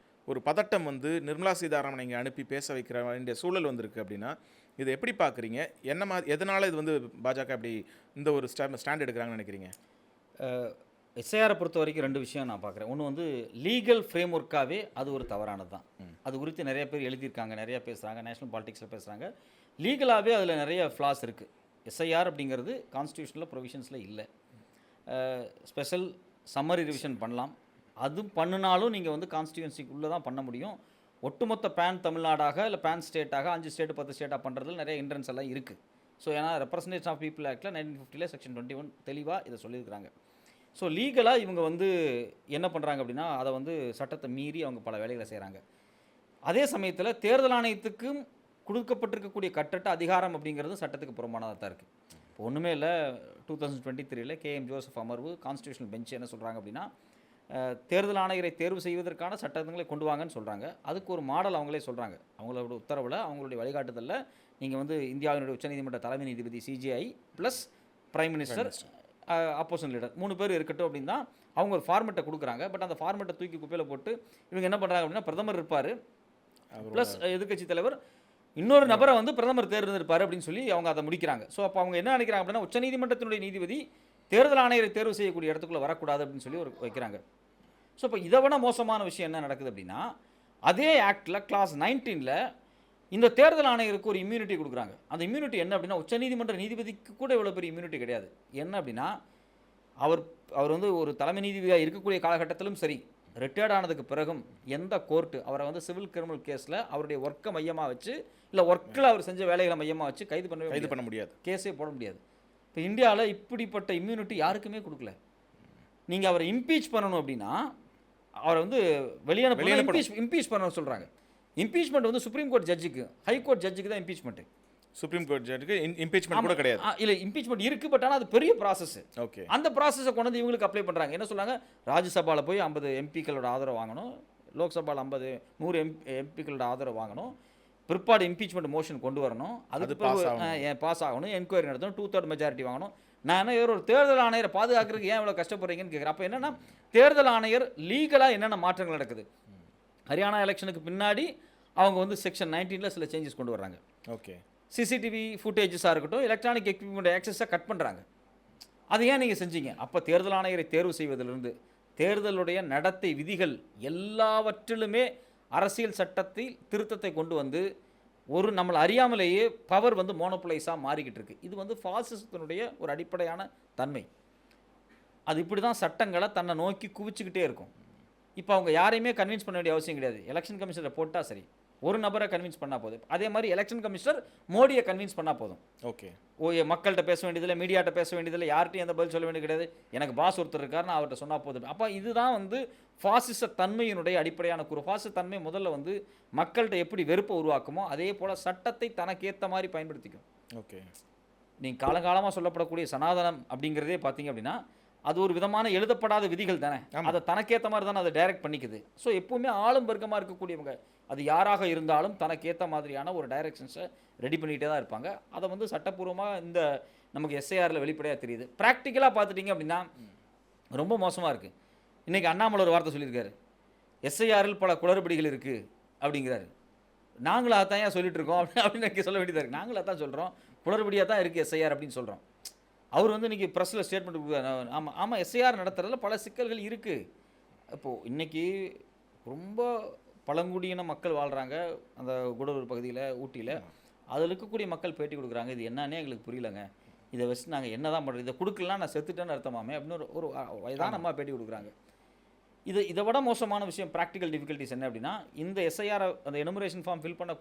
ஒரு பதட்டம் வந்து நிர்மலா சீதாராமன் இங்கே அனுப்பி பேச வைக்கிற வேண்டிய சூழல் வந்திருக்கு. அப்படின்னா இதை எப்படி பார்க்குறீங்க? என்ன மாதிரி, எதனால் இது வந்து பாஜக அப்படி இந்த ஒரு ஸ்டாண்ட் எடுக்கிறாங்கன்னு நினைக்கிறீங்க? எஸ்ஐஆரை பொறுத்த வரைக்கும் 2 விஷயம் நான் பார்க்குறேன். ஒன்று வந்து லீகல் ஃப்ரேம் ஒர்க்காகவே அது ஒரு தவறானது தான். அது குறித்து நிறைய பேர் எழுதியிருக்காங்க, நிறையா பேசுகிறாங்க, நேஷனல் பாலிடிக்ஸில் பேசுகிறாங்க. லீகலாகவே அதில் நிறைய ஃப்ளாஸ் இருக்குது. எஸ்ஐஆர் அப்படிங்கிறது கான்ஸ்டியூஷனில் ப்ரொவிஷன்ஸில் இல்லை. ஸ்பெஷல் சம்மரி ரிவிஷன் பண்ணலாம், அது பண்ணினாலும் நீங்கள் வந்து கான்ஸ்டியூன்சிக்குள்ளே தான் பண்ண முடியும். ஒட்டுமொத்த பேன் தமிழ்நாடாக இல்லை பேன் ஸ்டேட்டாக 5 ஸ்டேட்டு 10 ஸ்டேட்டாக பண்ணுறதுல நிறைய இன்ட்ரன்ஸ் எல்லாம் இருக்குது. ஸோ ஏன்னா ரெப்ரசன்டேஷன் ஆஃப் பீப்புள் ஆக்டில் 1950 செக்ஷன் 21 தெளிவாக இதை சொல்லியிருக்கிறாங்க. ஸோ லீகலாக இவங்க வந்து என்ன பண்ணுறாங்க அப்படின்னா அதை வந்து சட்டத்தை மீறி அவங்க பல வேலைகளை செய்கிறாங்க. அதே சமயத்தில் தேர்தல் ஆணையத்துக்கும் கொடுக்கப்பட்டிருக்கக்கூடிய கட்டற்ற அதிகாரம் அப்படிங்கிறது சட்டத்துக்கு புறம்பானதாக தான் இருக்குது. இப்போ ஒன்றுமே இல்லை, 2023 KM ஜோசப் அமர்வு கான்ஸ்டியூஷனல் பெஞ்ச் என்ன சொல்கிறாங்க அப்படின்னா, தேர்தல் ஆணையரை தேர்வு செய்வதற்கான சட்டங்களை கொண்டு வாங்கன்னு சொல்கிறாங்க. அதுக்கு ஒரு மாடல் அவங்களே சொல்கிறாங்க. அவங்களோட உத்தரவில், அவங்களுடைய வழிகாட்டுதலில் நீங்கள் வந்து இந்தியாவினுடைய உச்சநீதிமன்ற தலைமை நீதிபதி CJI plus prime minister opposition leader 3 பேர் இருக்கட்டும் அப்படின்னு தான் அவங்க ஒரு ஃபார்மெட்டை கொடுக்குறாங்க. பட் அந்த ஃபார்மெட்டை தூக்கி குப்பையில் போட்டு இவங்க என்ன பண்ணுறாங்க அப்படின்னா, பிரதமர் இருப்பார் ப்ளஸ் எதிர்க்கட்சி தலைவர், இன்னொரு நபரை வந்து பிரதமர் தேர்ந்தெடுப்பார் அப்படின்னு சொல்லி அவங்க அதை முடிக்கிறாங்க. ஸோ அப்போ அவங்க என்ன நினைக்கிறாங்க அப்படின்னா, உச்சநீதிமன்றத்தினுடைய நீதிபதி தேர்தல் ஆணையரை தேர்வு செய்யக்கூடிய இடத்துக்குள்ளே வரக்கூடாது அப்படின்னு சொல்லி ஒரு வைக்கிறாங்க. ஸோ இப்போ இதை விட மோசமான விஷயம் என்ன நடக்குது அப்படின்னா, அதே ஆக்டில் கிளாஸ் 19ல் இந்த தேர்தல் ஆணையருக்கு ஒரு இம்யூனிட்டி கொடுக்குறாங்க. அந்த இம்யூனிட்டி என்ன அப்படின்னா, உச்சநீதிமன்ற நீதிபதிக்கு கூட இவ்வளோ பெரிய இம்யூனிட்டி கிடையாது. என்ன அப்படின்னா, அவர் வந்து ஒரு தலைமை நீதிபதியாக இருக்கக்கூடிய காலகட்டத்திலும் சரி, ரிட்டையர்ட் ஆனதுக்கு பிறகும் எந்த கோர்ட்டு அவரை வந்து சிவில் கிரிமினல் கேஸில் அவருடைய ஒர்க்கை மையமாக வச்சு, இல்லை ஒர்க்கில் அவர் செஞ்ச வேலைகளை மையமாக வச்சு கைது பண்ண முடியாது, கேஸே போட முடியாது. இப்போ இந்தியாவில் இப்படிப்பட்ட இம்யூனிட்டி யாருக்குமே கொடுக்கல. நீங்கள் அவரை இம்பீச் பண்ணணும் அப்படின்னா, அவரை வந்து இம்பீச் பண்ணணும்னு சொல்கிறாங்க. இம்பீச்மெண்ட் வந்து சுப்ரீம் கோர்ட் ஜட்ஜுக்கு, ஹை கோர்ட் ஜட்ஜுக்கு தான் இம்பீச்மெண்ட். சுப்ரீம் கோர்ட் ஜட்ஜுக்கு இம்பீச்மெண்ட் கூட கிடையாது. இல்லை, இம்பீச்மெண்ட் இருக்குது, பட் ஆனால் அது பெரிய ப்ராசஸ். ஓகே, அந்த ப்ராசஸை கொண்டு வந்து இவங்களுக்கு அப்ளை பண்ணுறாங்க. என்ன சொல்கிறாங்க, ராஜ்யசபாவில் போய் 50 எம்பிக்களோட ஆதரவு வாங்கணும், லோக்சபாவில் 100 எம்பிக்களோட ஆதரவு வாங்கணும், பிற்பாடு இம்பீச்மெண்ட் மோஷன் கொண்டு வரணும், அதுக்கு பாஸ் ஆகணும், என்கொயரி நடத்தணும், 2/3 மெஜாரிட்டி வாங்கணும். நான் என்ன ஒரு தேர்தல் ஆணையரை பாதுகாக்கிறதுக்கு ஏன் இவ்வளோ கஷ்டப்படுறீங்கன்னு கேட்குறேன். அப்போ என்னென்னா, தேர்தல் ஆணையர் லீகலாக என்னென்ன மாற்றங்கள் நடக்குது, ஹரியானா எலெக்ஷனுக்கு பின்னாடி அவங்க வந்து செக்ஷன் 19ல் சில சேஞ்சஸ் கொண்டு வர்றாங்க. ஓகே, சிசிடிவி ஃபுட்டேஜஸாக இருக்கட்டும், எலக்ட்ரானிக் எக்யூப்மெண்ட் ஆக்சஸை கட் பண்ணுறாங்க. அதை ஏன் நீங்கள் செஞ்சீங்க? அப்போ தேர்தல் ஆணையரை தேர்வு செய்வதிலிருந்து தேர்தலுடைய நடத்தை விதிகள் எல்லாவற்றிலுமே அரசியல் சட்டத்தில் திருத்தத்தை கொண்டு வந்து ஒரு நம்மளை அறியாமலேயே பவர் வந்து மோனோபலைஸாக மாறிக்கிட்டு இருக்கு. இது வந்து ஃபாசிசத்தினுடைய ஒரு அடிப்படையான தன்மை. அது இப்படி தான் சட்டங்களை தன்னை நோக்கி குவிச்சுக்கிட்டே இருக்கும். இப்போ அவங்க யாரையுமே கன்வின்ஸ் பண்ண வேண்டிய அவசியம் கிடையாது. எலெக்ஷன் கமிஷனரை போட்டால் சரி, ஒரு நபரை கன்வின்ஸ் பண்ணால் போதும். அதே மாதிரி எலெக்ஷன் கமிஷனர் மோடியை கன்வின்ஸ் பண்ணால் போதும். ஓகே, மக்கள்கிட்ட பேச வேண்டியதில்லை, மீடியாட்ட பேச வேண்டியதில்லை, யார்கிட்டையும் எந்த பதில் சொல்ல வேண்டியது கிடையாது. எனக்கு பாஸ் ஒருத்தர் இருக்காருன்னு அவர்கிட்ட சொன்னால் போதும். அப்போ இதுதான் வந்து ஃபாசிச தன்மையினுடைய அடிப்படையான கூறு. ஃபாசிச தன்மை முதல்ல வந்து மக்கள்கிட்ட எப்படி வெறுப்பை உருவாக்குமோ அதே போல் சட்டத்தை தனக்கேற்ற மாதிரி பயன்படுத்திக்கும். ஓகே, நீங்கள் காலங்காலமாக சொல்லப்படக்கூடிய சனாதனம் அப்படிங்கிறதே பார்த்தீங்க அப்படின்னா, அது ஒரு விதமான எழுதப்படாத விதிகள் தானே, அதை தனக்கேற்ற மாதிரி தானே அதை டைரக்ட் பண்ணிக்குது. ஸோ எப்போவுமே ஆளும் வர்க்கமாக இருக்கக்கூடியவங்க அது யாராக இருந்தாலும் தனக்கேற்ற மாதிரியான ஒரு டைரக்ஷன்ஸை ரெடி பண்ணிகிட்டே தான் இருப்பாங்க. அதை வந்து சட்டப்பூர்வமாக இந்த நமக்கு SIRல வெளிப்படையாக தெரியுது. ப்ராக்டிக்கலாக பார்த்துட்டிங்க அப்படின்னா ரொம்ப மோசமாக இருக்குது. இன்றைக்கி அண்ணாமலை ஒரு வார்த்தை சொல்லியிருக்காரு, SIRல் பல குளறுபடிகள் இருக்குது அப்படிங்கிறாரு. நாங்களும் அதான் ஏன் சொல்லிட்டு இருக்கோம் அப்படின்னு சொல்ல வேண்டியதாக இருக்குது. நாங்களும் அதான் சொல்கிறோம், குளறுபடியாக தான் இருக்குது SIR அப்படின்னு சொல்கிறோம். அவர் வந்து இன்றைக்கி ப்ரெஸ்ஸில் ஸ்டேட்மெண்ட் கொடுக்குறாரு. ஆமாம் SIR நடத்துறதுல பல சிக்கல்கள் இருக்குது. இப்போது இன்றைக்கி ரொம்ப பழங்குடியின மக்கள் வாழ்கிறாங்க அந்த கூடலூர் பகுதியில், ஊட்டியில். அதில் இருக்கக்கூடிய மக்கள் பேட்டி கொடுக்குறாங்க, இது என்னன்னே எங்களுக்கு புரியலங்க, இதை வச்சு நாங்கள் என்ன தான் பண்ணுறது, இதை கொடுக்கலாம் நான் செத்துட்டேன்னு அர்த்தமாமே அப்படின்னு ஒரு வயதான அம்மா பேட்டி கொடுக்குறாங்க. இதை விட மோசமான விஷயம் ப்ராக்டிக்கல் டிஃபிகல்ட்டிஸ் என்ன அப்படின்னா, இந்த SIR அந்த எனுமரேஷன் ஃபார்ம் ஃபில் பண்ண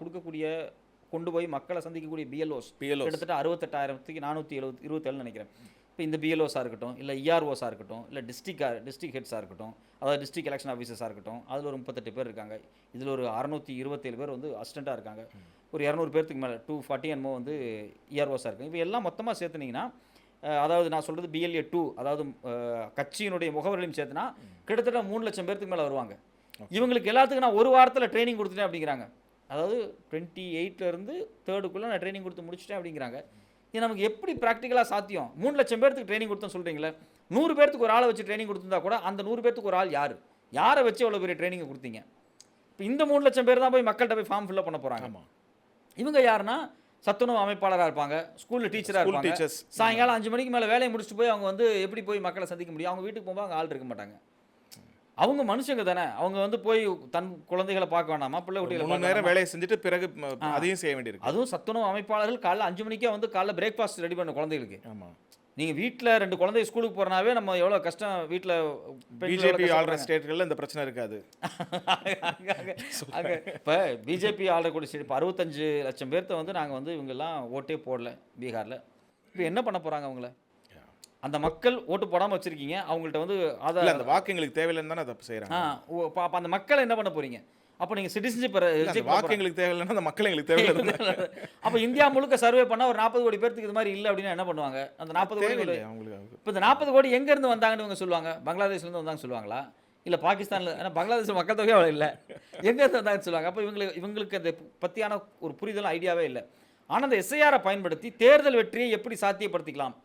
கொண்டு போய் மக்களை சந்திக்கக்கூடிய BLOs கிட்டத்தட்ட 68,427 நினைக்கிறேன். இப்போ இந்த BLOஸாக இருக்கட்டும், இல்லை EROஸாக இருக்கட்டும், இல்லை டிஸ்ட்ரிக்ட் ஹெட்ஸாக இருக்கட்டும், அதாவது டிஸ்ட்ரிக்ட் எலெக்ஷன் ஆஃபீஸர்ஸாக இருக்கட்டும், அதில் ஒரு 38 பேர் இருக்காங்க. இதில் ஒரு 627 பேர் வந்து அசிஸ்டண்ட்டாக இருக்காங்க. ஒரு 200 பேர்த்துக்கு மேலே 240 என்னமோ வந்து EROஸாக இருக்காங்க. இப்போ எல்லாம் மொத்தமாக சேர்த்துனீங்கன்னா, அதாவது நான் சொல்கிறது BLA 2, அதாவது கட்சியினுடைய முகவர்களையும் சேர்த்துனா கிட்டத்தட்ட 3 லட்சம் பேர்த்துக்கு மேலே வருவாங்க. இவங்களுக்கு எல்லாத்துக்கும் நான் ஒரு வாரத்தில் ட்ரைனிங் கொடுத்துட்டேன் அப்படிங்கிறாங்க. அதாவது 28லேருந்து 3க்குள்ளே நான் ட்ரைனிங் கொடுத்து முடிச்சிட்டேன் அப்படிங்கிறாங்க. இது நமக்கு எப்படி ப்ராக்டிக்கலாக சாத்தியம்? 3 லட்சம் பேர்த்துக்கு ட்ரைனிங் கொடுத்தோன்னு சொல்கிறீங்களே, 100 பேர்த்துக்கு ஒரு ஆளை வச்சு ட்ரைனிங் கொடுத்துருந்தா கூட அந்த 100 பேர்த்துக்கு ஒரு ஆள் யாரை வச்சு அவ்வளோ பெரிய ட்ரைனிங்கை கொடுத்தீங்க? இப்போ இந்த 3 லட்சம் பேர் தான் போய் மக்கள்கிட்ட போய் ஃபார்ம் ஃபில்அப் பண்ண போகிறாங்க. இவங்க யாருன்னா சத்துணவு அமைப்பாளராக இருப்பாங்க, ஸ்கூலில் டீச்சராக இருப்பாங்க. சாயங்காலம் 5 மணிக்கு மேலே வேலையை முடிச்சுட்டு போய் அவங்க வந்து எப்படி போய் மக்களை சந்திக்க முடியும்? அவங்க வீட்டுக்கு போகும்போது அவங்க ஆள் இருக்க மாட்டாங்க. அவங்க மனுஷங்க தானே, அவங்க வந்து போய் தன் குழந்தைகளை பார்க்க வேண்டாமா, பிள்ளை குட்டிகளை நேரம் வேலையை செஞ்சுட்டு பிறகு அதையும் செய்ய வேண்டியிருக்கு. அதுவும் சத்துணவு அமைப்பாளர்கள் காலைல 5 மணிக்கே வந்து காலைல பிரேக்ஃபாஸ்ட் ரெடி பண்ண குழந்தைகளுக்கு. ஆமாம், நீங்கள் வீட்டில் 2 குழந்தை ஸ்கூலுக்கு போகிறனாவே நம்ம எவ்வளோ கஷ்டம். வீட்டில் பிஜேபி ஆள்ற ஸ்டேட்களில் இந்த பிரச்சனை இருக்காது. இப்போ பிஜேபி ஆளக்கூடிய ஸ்டேட் இப்போ 65 லட்சம் பேர்த்த வந்து நாங்கள் வந்து இவங்கெல்லாம் ஓட்டே போடல பீகாரில். இப்போ என்ன பண்ண போகிறாங்க அவங்கள? அந்த மக்கள் ஓட்டு போடாமல் வச்சுருக்கீங்க, அவங்கள்ட்ட வந்து அந்த வாக்கு எங்களுக்கு தேவையில்லைன்னு தானே தப்பு செய்கிறாங்க. அப்போ அந்த மக்களை என்ன பண்ண போகிறீங்க? அப்போ நீங்கள் சிட்டிசன்ஷிப் அந்த வாக்கு எங்களுக்கு தேவையில்லைன்னா அந்த மக்கள் எங்களுக்கு தேவையில்லை. அப்போ இந்தியா முழுக்க சர்வே பண்ணால் ஒரு 40 கோடி பேருக்கு இது மாதிரி இல்லை அப்படின்னா என்ன பண்ணுவாங்க? அந்த 40 கோடி அவங்களுக்கு இப்போ இந்த 40 கோடி எங்கேருந்து வந்தாங்கன்னு இவங்க சொல்லுவாங்க? பங்களாதேஷ்லேருந்து வந்தாங்க சொல்லுவாங்களா? இல்லை பாகிஸ்தானில்? ஏன்னா பங்களாதேஷ் மக்கள் தொகை அவ்வளோ இல்லை, எங்கேருந்து வந்தாங்கன்னு சொல்லுவாங்க. அப்போ இவங்களுக்கு அந்த பற்றியான ஒரு புரிதல் ஐடியாவே இல்லை. ஆனால் அந்த எஸ்ஐஆரை பயன்படுத்தி தேர்தல் வெற்றியை எப்படி சாத்தியப்படுத்திக்கலாம்?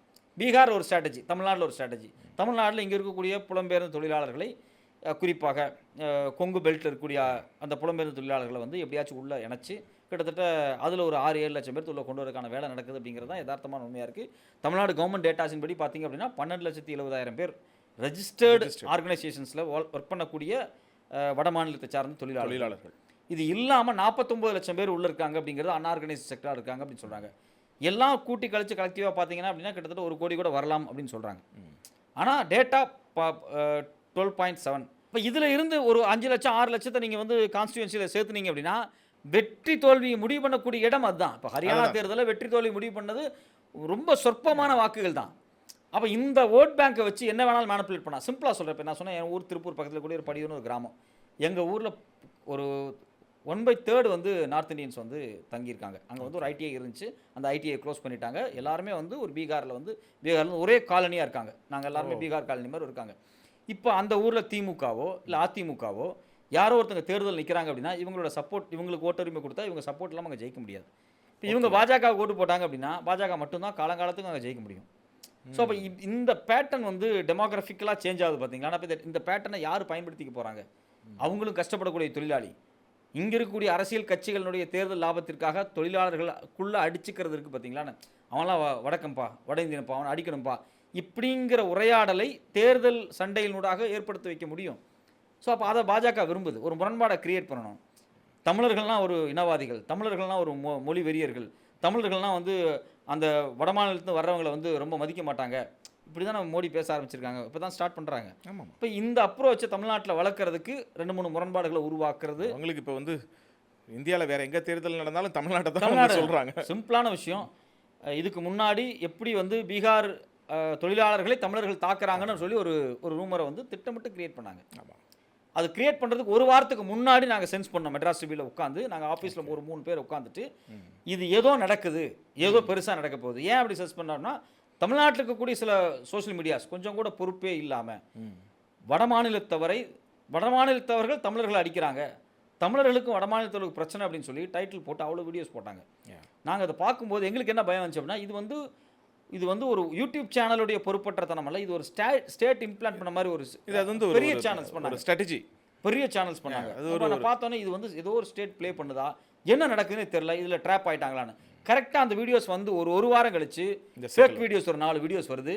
பீகார் ஒரு ஸ்ட்ராட்டஜி, தமிழ்நாட்டில் ஒரு ஸ்ட்ராட்டஜி. தமிழ்நாட்டில் இங்கே இருக்கக்கூடிய புலம்பெயர்ந்த தொழிலாளர்களை குறிப்பாக கொங்கு பெல்ட்டில் இருக்கக்கூடிய அந்த புலம்பெயர்ந்த தொழிலாளர்களை வந்து எப்படியாச்சும் உள்ளே இணைச்சி கிட்டத்தட்ட அதில் ஒரு 6-7 லட்சம் பேர் உள்ள கொண்டு வரதுக்கான வேலை நடக்குது அப்படிங்கிறது தான் யதார்த்தமான உண்மையாக இருக்குது. தமிழ்நாடு கவர்மெண்ட் டேட்டாஸின் படி பார்த்தீங்க அப்படின்னா 12,70,000 பேர் ரெஜிஸ்டர்டு ஆர்கனைசேஷன்ஸில் ஒர்க் பண்ணக்கூடிய வட மாநிலத்தை சார்ந்த தொழிலாளர்கள். இது இல்லாமல் 49 லட்சம் பேர் உள்ளே இருக்காங்க அப்படிங்கிறது அன்ஆர்கனைஸ்ட் செக்டராக இருக்காங்க அப்படின்னு சொல்கிறாங்க. எல்லாம் கூட்டி கழிச்சு கலெக்டிவாக பார்த்தீங்கன்னா அப்படின்னா கிட்டத்தட்ட 1 கோடி கூட வரலாம் அப்படின்னு சொல்கிறாங்க. ஆனால் டேட்டா 12.7. இப்போ இதில் இருந்து ஒரு 5 லட்சம் 6 லட்சத்தை நீங்கள் வந்து கான்ஸ்டியூன்சியில் சேர்த்துனீங்க அப்படின்னா வெற்றி தோல்வியை முடிவு பண்ணக்கூடிய இடம் அதுதான். இப்போ ஹரியானா தேர்தலில் வெற்றி தோல்வி முடிவு பண்ணது ரொம்ப சொற்பமான வாக்குகள் தான். அப்போ இந்த ஓட் பேங்கை வச்சு என்ன வேணாலும் மேனிப்புலேட் பண்ணலாம். சிம்பிளாக சொல்கிறேன். இப்போ நான் சொன்னேன், என் ஊர் திருப்பூர் பக்கத்தில் கூட ஒரு படியூர்னு ஒரு கிராமம். எங்கள் ஊரில் ஒரு 1/3 வந்து நார்த் இந்தியன்ஸ் வந்து தங்கியிருக்காங்க. அங்கே வந்து ஒரு ஐடிஐ இருந்துச்சு, அந்த ஐடிஐ க்ளோஸ் பண்ணிட்டாங்க. எல்லாருமே வந்து ஒரு பீகாரில் ஒரே காலனியாக இருக்காங்க. நாங்கள் எல்லாருமே பீகார் காலனி மாதிரி இருக்காங்க. இப்போ அந்த ஊரில் திமுகவோ இல்லை அதிமுகவோ யாரோ ஒருத்தங்க தேர்தல் நிற்கிறாங்க அப்படின்னா இவங்களோட சப்போர்ட், இவங்களுக்கு ஓட்டுரிமை கொடுத்தா இவங்க சப்போர்ட் இல்லாமல் அங்கே ஜெயிக்க முடியாது. இப்போ இவங்க பாஜக ஓட்டு போட்டாங்க அப்படின்னா பாஜக மட்டும்தான் காலங்காலத்துக்கு அங்கே ஜெயிக்க முடியும். ஸோ அப்போ இந்த பேட்டர்ன் வந்து டெமோகிராஃபிக்கலாக சேஞ்ச் ஆகுது பார்த்தீங்களா? ஆனால் இப்போ இந்த பேட்டர்னை யார் பயன்படுத்திக்க போகிறாங்க? அவங்களும் கஷ்டப்படக்கூடிய தொழிலாளி. இங்கே இருக்கக்கூடிய அரசியல் கட்சிகளுடைய தேர்தல் லாபத்திற்காக தொழிலாளர்களுக்குள்ளே அடிச்சுக்கிறது இருக்குது பார்த்தீங்களா? அவன்லாம் வடக்கம்பா, வட இந்தியனப்பா, அவனை அடிக்கணும்ப்பா, இப்படிங்கிற உரையாடலை தேர்தல் சண்டையினூடாக ஏற்படுத்தி வைக்க முடியும். ஸோ அப்போ அதை பாஜக விரும்புது. ஒரு முரண்பாடை கிரியேட் பண்ணணும். தமிழர்கள்லாம் ஒரு இனவாதிகள், தமிழர்கள்லாம் ஒரு மொழி வெறியர்கள், தமிழர்கள்லாம் வந்து அந்த வடமாநிலத்துலேருந்து வர்றவங்களை வந்து ரொம்ப மதிக்க மாட்டாங்க, இப்படி தான் நம்ம மோடி பேச ஆரம்பிச்சிருக்காங்க. இப்போ தான் ஸ்டார்ட் பண்ணுறாங்க. ஆமாம். இப்போ இந்த அப்ரோச்சை தமிழ்நாட்டில் வளர்க்குறதுக்கு 2-3 முரண்பாடுகளை உருவாக்குறது. அவங்களுக்கு இப்போ வந்து இந்தியாவில் வேறு எங்கே தேர்தல் நடந்தாலும் தமிழ்நாட்டை தான் சொல்கிறாங்க. சிம்பிளான விஷயம். இதுக்கு முன்னாடி எப்படி வந்து பீகார் தொழிலாளர்களை தமிழர்கள் தாக்குறாங்கன்னு சொல்லி ஒரு ரூமரை வந்து திட்டமிட்டு கிரியேட் பண்ணாங்க. ஆமாம். அது கிரியேட் பண்ணுறதுக்கு ஒரு வாரத்துக்கு முன்னாடி நாங்கள் சென்ஸ் பண்ணோம். மெட்ராஸ் டிவியில் உட்காந்து நாங்கள் ஆஃபீஸில் ஒரு 3 பேர் உட்காந்துட்டு இது ஏதோ நடக்குது, ஏதோ பெருசாக நடக்க போகுது. ஏன் அப்படி சென்ஸ் பண்ணோம்னா தமிழ்நாட்டில் இருக்கக்கூடிய சில சோஷியல் மீடியாஸ் கொஞ்சம் கூட பொறுப்பே இல்லாமல் வடமாநிலத்தவர்கள் தமிழர்களை அடிக்கிறாங்க, தமிழர்களுக்கும் வடமாநிலத்தவர்களுக்கு பிரச்சனை அப்படின்னு சொல்லி டைட்டில் போட்டு அவ்வளோ வீடியோஸ் போட்டாங்க. நாங்கள் அதை பார்க்கும்போது எங்களுக்கு என்ன பயம் வந்துச்சு அப்படின்னா இது வந்து ஒரு யூடியூப் சேனலுடைய பொறுப்பற்ற தனம் அல்ல, இது ஒரு ஸ்டேட் இம்ப்ளான்ட் பண்ண மாதிரி ஒரு பெரிய சேனல்ஸ் பண்ணாங்க, ஸ்ட்ராட்டஜி பெரிய சேனல்ஸ் பண்ணாங்க. நான் பார்த்தோன்னே இது வந்து ஏதோ ஒரு ஸ்டேட் ப்ளே பண்ணுதா, என்ன நடக்குதுன்னு தெரியல, இதில் ட்ராப் ஆகிட்டாங்களான்னு. கரெக்டாக அந்த வீடியோஸ் வந்து ஒரு வாரம் கழிச்சு ஃபேக் வீடியோஸ் ஒரு 4 வீடியோஸ் வருது.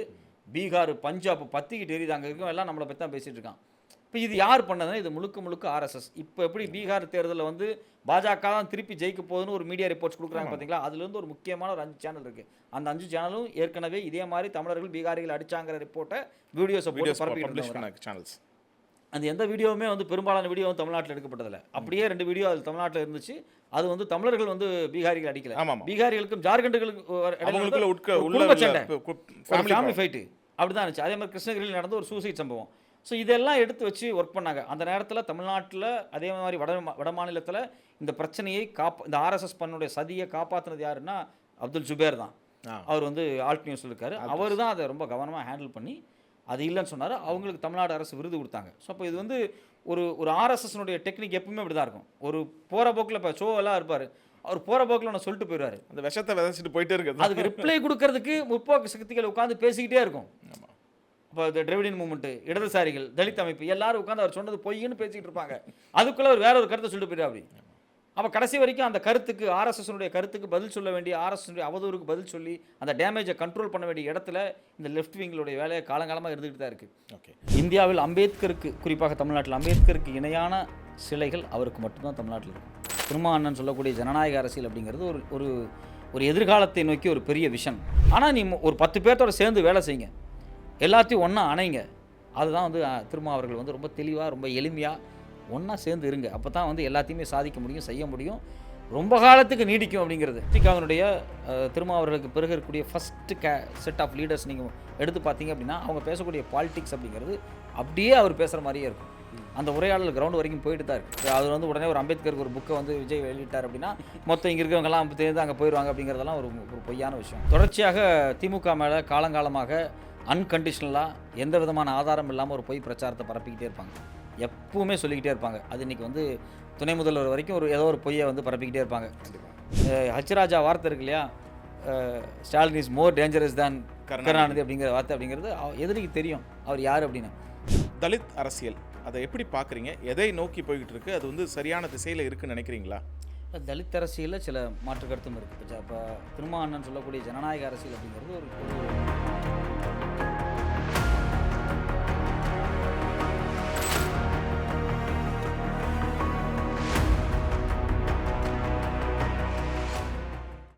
பீகார், பஞ்சாப் பற்றிக்கிட்டு எரியுது, அங்கே இருக்கும் எல்லாம் நம்மளை பற்றி தான் பேசிகிட்டு இருக்கான். இப்போ இது யார் பண்ணதுன்னா இது முழுக்க ஆர்எஸ்எஸ். இப்போ எப்படி பீகார் தேர்தலில் வந்து பாஜக தான் திருப்பி ஜெயிக்க போகுதுன்னு ஒரு மீடியா ரிப்போர்ட்ஸ் கொடுக்குறாங்க பார்த்தீங்களா? அதுலேருந்து ஒரு முக்கியமான ஒரு 5 சேனல் இருக்குது. அந்த 5 சேனலும் ஏற்கனவே இதே மாதிரி தமிழர்கள் பீகாரிகள் அடிச்சாங்கிற ரிப்போர்ட்டை வீடியோஸை போட்டு பரப்பிட்டு சேனல்ஸ். அந்த எந்த வீடியோவுமே வந்து பெரும்பாலான வீடியோ வந்து தமிழ்நாட்டில் எடுக்கப்பட்டதில்லை. அப்படியே 2 வீடியோ அது தமிழ்நாட்டில் இருந்துச்சு. அது வந்து தமிழர்கள் வந்து சூசைட்கள் அடிக்கல. பீகாரிகளுக்கும் ஜார்க்கண்டுகளுக்கும் ஃபேமிலி ஃபைட்டு அப்படி தான் இருந்துச்சு. அதே மாதிரி கிருஷ்ணகிரியில் நடந்த ஒரு சூசைட் சம்பவம். ஸோ இதெல்லாம் எடுத்து வச்சு ஒர்க் பண்ணாங்க. அந்த நேரத்தில் தமிழ்நாட்டில் அதே மாதிரி வட மாநிலத்தில் இந்த பிரச்சனையை இந்த ஆர்எஸ்எஸ் பண்ணுடைய சதியை காப்பாற்றினது யாருன்னா அப்துல் ஜுபேர் தான். அவர் வந்து ஆல்ட் நியூஸில் இருக்கார். அவர் தான் அதை ரொம்ப கவனமாக ஹேண்டில் பண்ணி அது இல்லைன்னு சொன்னார். அவங்களுக்கு தமிழ்நாடு அரசு விருது கொடுத்தாங்க. ஸோ அப்போ இது வந்து ஒரு ஆர்எஸ்எஸ்னுடைய டெக்னிக் எப்பவுமே இப்படி தான் இருக்கும். ஒரு போகிற போக்கில் இப்போ ஷோ எல்லாம் இருப்பார், அவர் போகிற போக்கில் ஒன்று சொல்லிட்டு போயிடுவார், அந்த விஷத்தை விதைச்சிட்டு போயிட்டே இருக்குது. அதுக்கு ரிப்ளை கொடுக்கறதுக்கு முற்போக்கு சக்திகள் உட்காந்து பேசிக்கிட்டே இருக்கும். இப்போ இந்த டிராவிடியன் மூவ்மெண்ட், இடதுசாரிகள், தலித் அமைப்பு எல்லாரும் உட்காந்து அவர் சொன்னது பொய்ன்னு பேசிக்கிட்டு இருப்பாங்க. அதுக்குள்ளே அவர் வேற ஒரு கருத்தை சொல்லிட்டு போயிடுவா. அப்படி அப்போ கடைசி வரைக்கும் அந்த கருத்துக்கு, ஆர்எஸ்எஸ்னுடைய கருத்துக்கு பதில் சொல்ல வேண்டிய, ஆர்எஸ்எஸ்னுடைய அவதூறுக்கு பதில் சொல்லி அந்த டேமேஜை கண்ட்ரோல் பண்ண வேண்டிய இடத்துல இந்த லெஃப்ட் விங்களுடைய வேலையை காலங்காலமாக இருந்துகிட்டு தான் இருக்குது. ஓகே, இந்தியாவில் அம்பேத்கருக்கு, குறிப்பாக தமிழ்நாட்டில் அம்பேத்கருக்கு இணையான சிலைகள் அவருக்கு மட்டும்தான் தமிழ்நாட்டில் இருக்கும். திருமா அண்ணன் சொல்லக்கூடிய ஜனநாயக அரசியல் அப்படிங்கிறது ஒரு எதிர்காலத்தை நோக்கி ஒரு பெரிய விஷன். ஆனால் நீ ஒரு 10 பேர்த்தோட சேர்ந்து வேலை செய்யுங்க, எல்லாத்தையும் ஒன்றா அணைங்க. அதுதான் வந்து திருமா அவர்கள் வந்து ரொம்ப தெளிவாக ரொம்ப எளிமையாக ஒன்றா சேர்ந்து இருங்க. அப்போ தான் வந்து எல்லாத்தையுமே சாதிக்க முடியும், செய்ய முடியும், ரொம்ப காலத்துக்கு நீடிக்கும் அப்படிங்கிறது. திகாவினுடைய திருமாவர்களுக்கு பிறகு இருக்கக்கூடிய ஃபஸ்ட்டு செட் ஆஃப் லீடர்ஸ் நீங்கள் எடுத்து பார்த்தீங்க அப்படின்னா அவங்க பேசக்கூடிய பாலிடிக்ஸ் அப்படிங்கிறது அப்படியே அவர் பேசுகிற மாதிரியே இருக்கும். அந்த உரையாடல் கிரவுண்ட் வரைக்கும் போயிட்டு தான் இருக்குது. அது வந்து உடனே ஒரு அம்பேத்கருக்கு ஒரு புக்கை வந்து விஜய் வெளியிட்டார் அப்படின்னா மொத்தம் இங்கே இருக்கிறவங்கலாம் சேர்ந்து அங்கே போயிடுவாங்க அப்படிங்கிறதெல்லாம் ஒரு பொய்யான விஷயம். தொடர்ச்சியாக திமுக மேலே காலங்காலமாக அன்கண்டிஷனலாக எந்த விதமான ஆதாரம் இல்லாமல் ஒரு பொய் பிரச்சாரத்தை பரப்பிக்கிட்டே இருப்பாங்க. எப்பவுமே சொல்லிக்கிட்டே இருப்பாங்க. அது இன்றைக்கி வந்து துணை முதல்வர் வரைக்கும் ஏதோ ஒரு பொய்யை வந்து பரப்பிக்கிட்டே இருப்பாங்க. ஹச்ராஜா வார்த்தை இருக்கு இல்லையா, ஸ்டாலின் இஸ் மோர் டேஞ்சரஸ் தேன் கருணாநிதி அப்படிங்கிற வார்த்தை அப்படிங்கிறது எதிரிக்கு தெரியும் அவர் யார் அப்படின்னு. தலித் அரசியல் அதை எப்படி பார்க்குறீங்க? எதை நோக்கி போய்கிட்டு இருக்கு? அது வந்து சரியான திசையில் இருக்குன்னு நினைக்கிறீங்களா? தலித் அரசியலில் சில மாற்று கருத்தும் இருக்குது. இப்போ திருமாவண்ணன் சொல்லக்கூடிய ஜனநாயக அரசியல் அப்படிங்கிறது ஒரு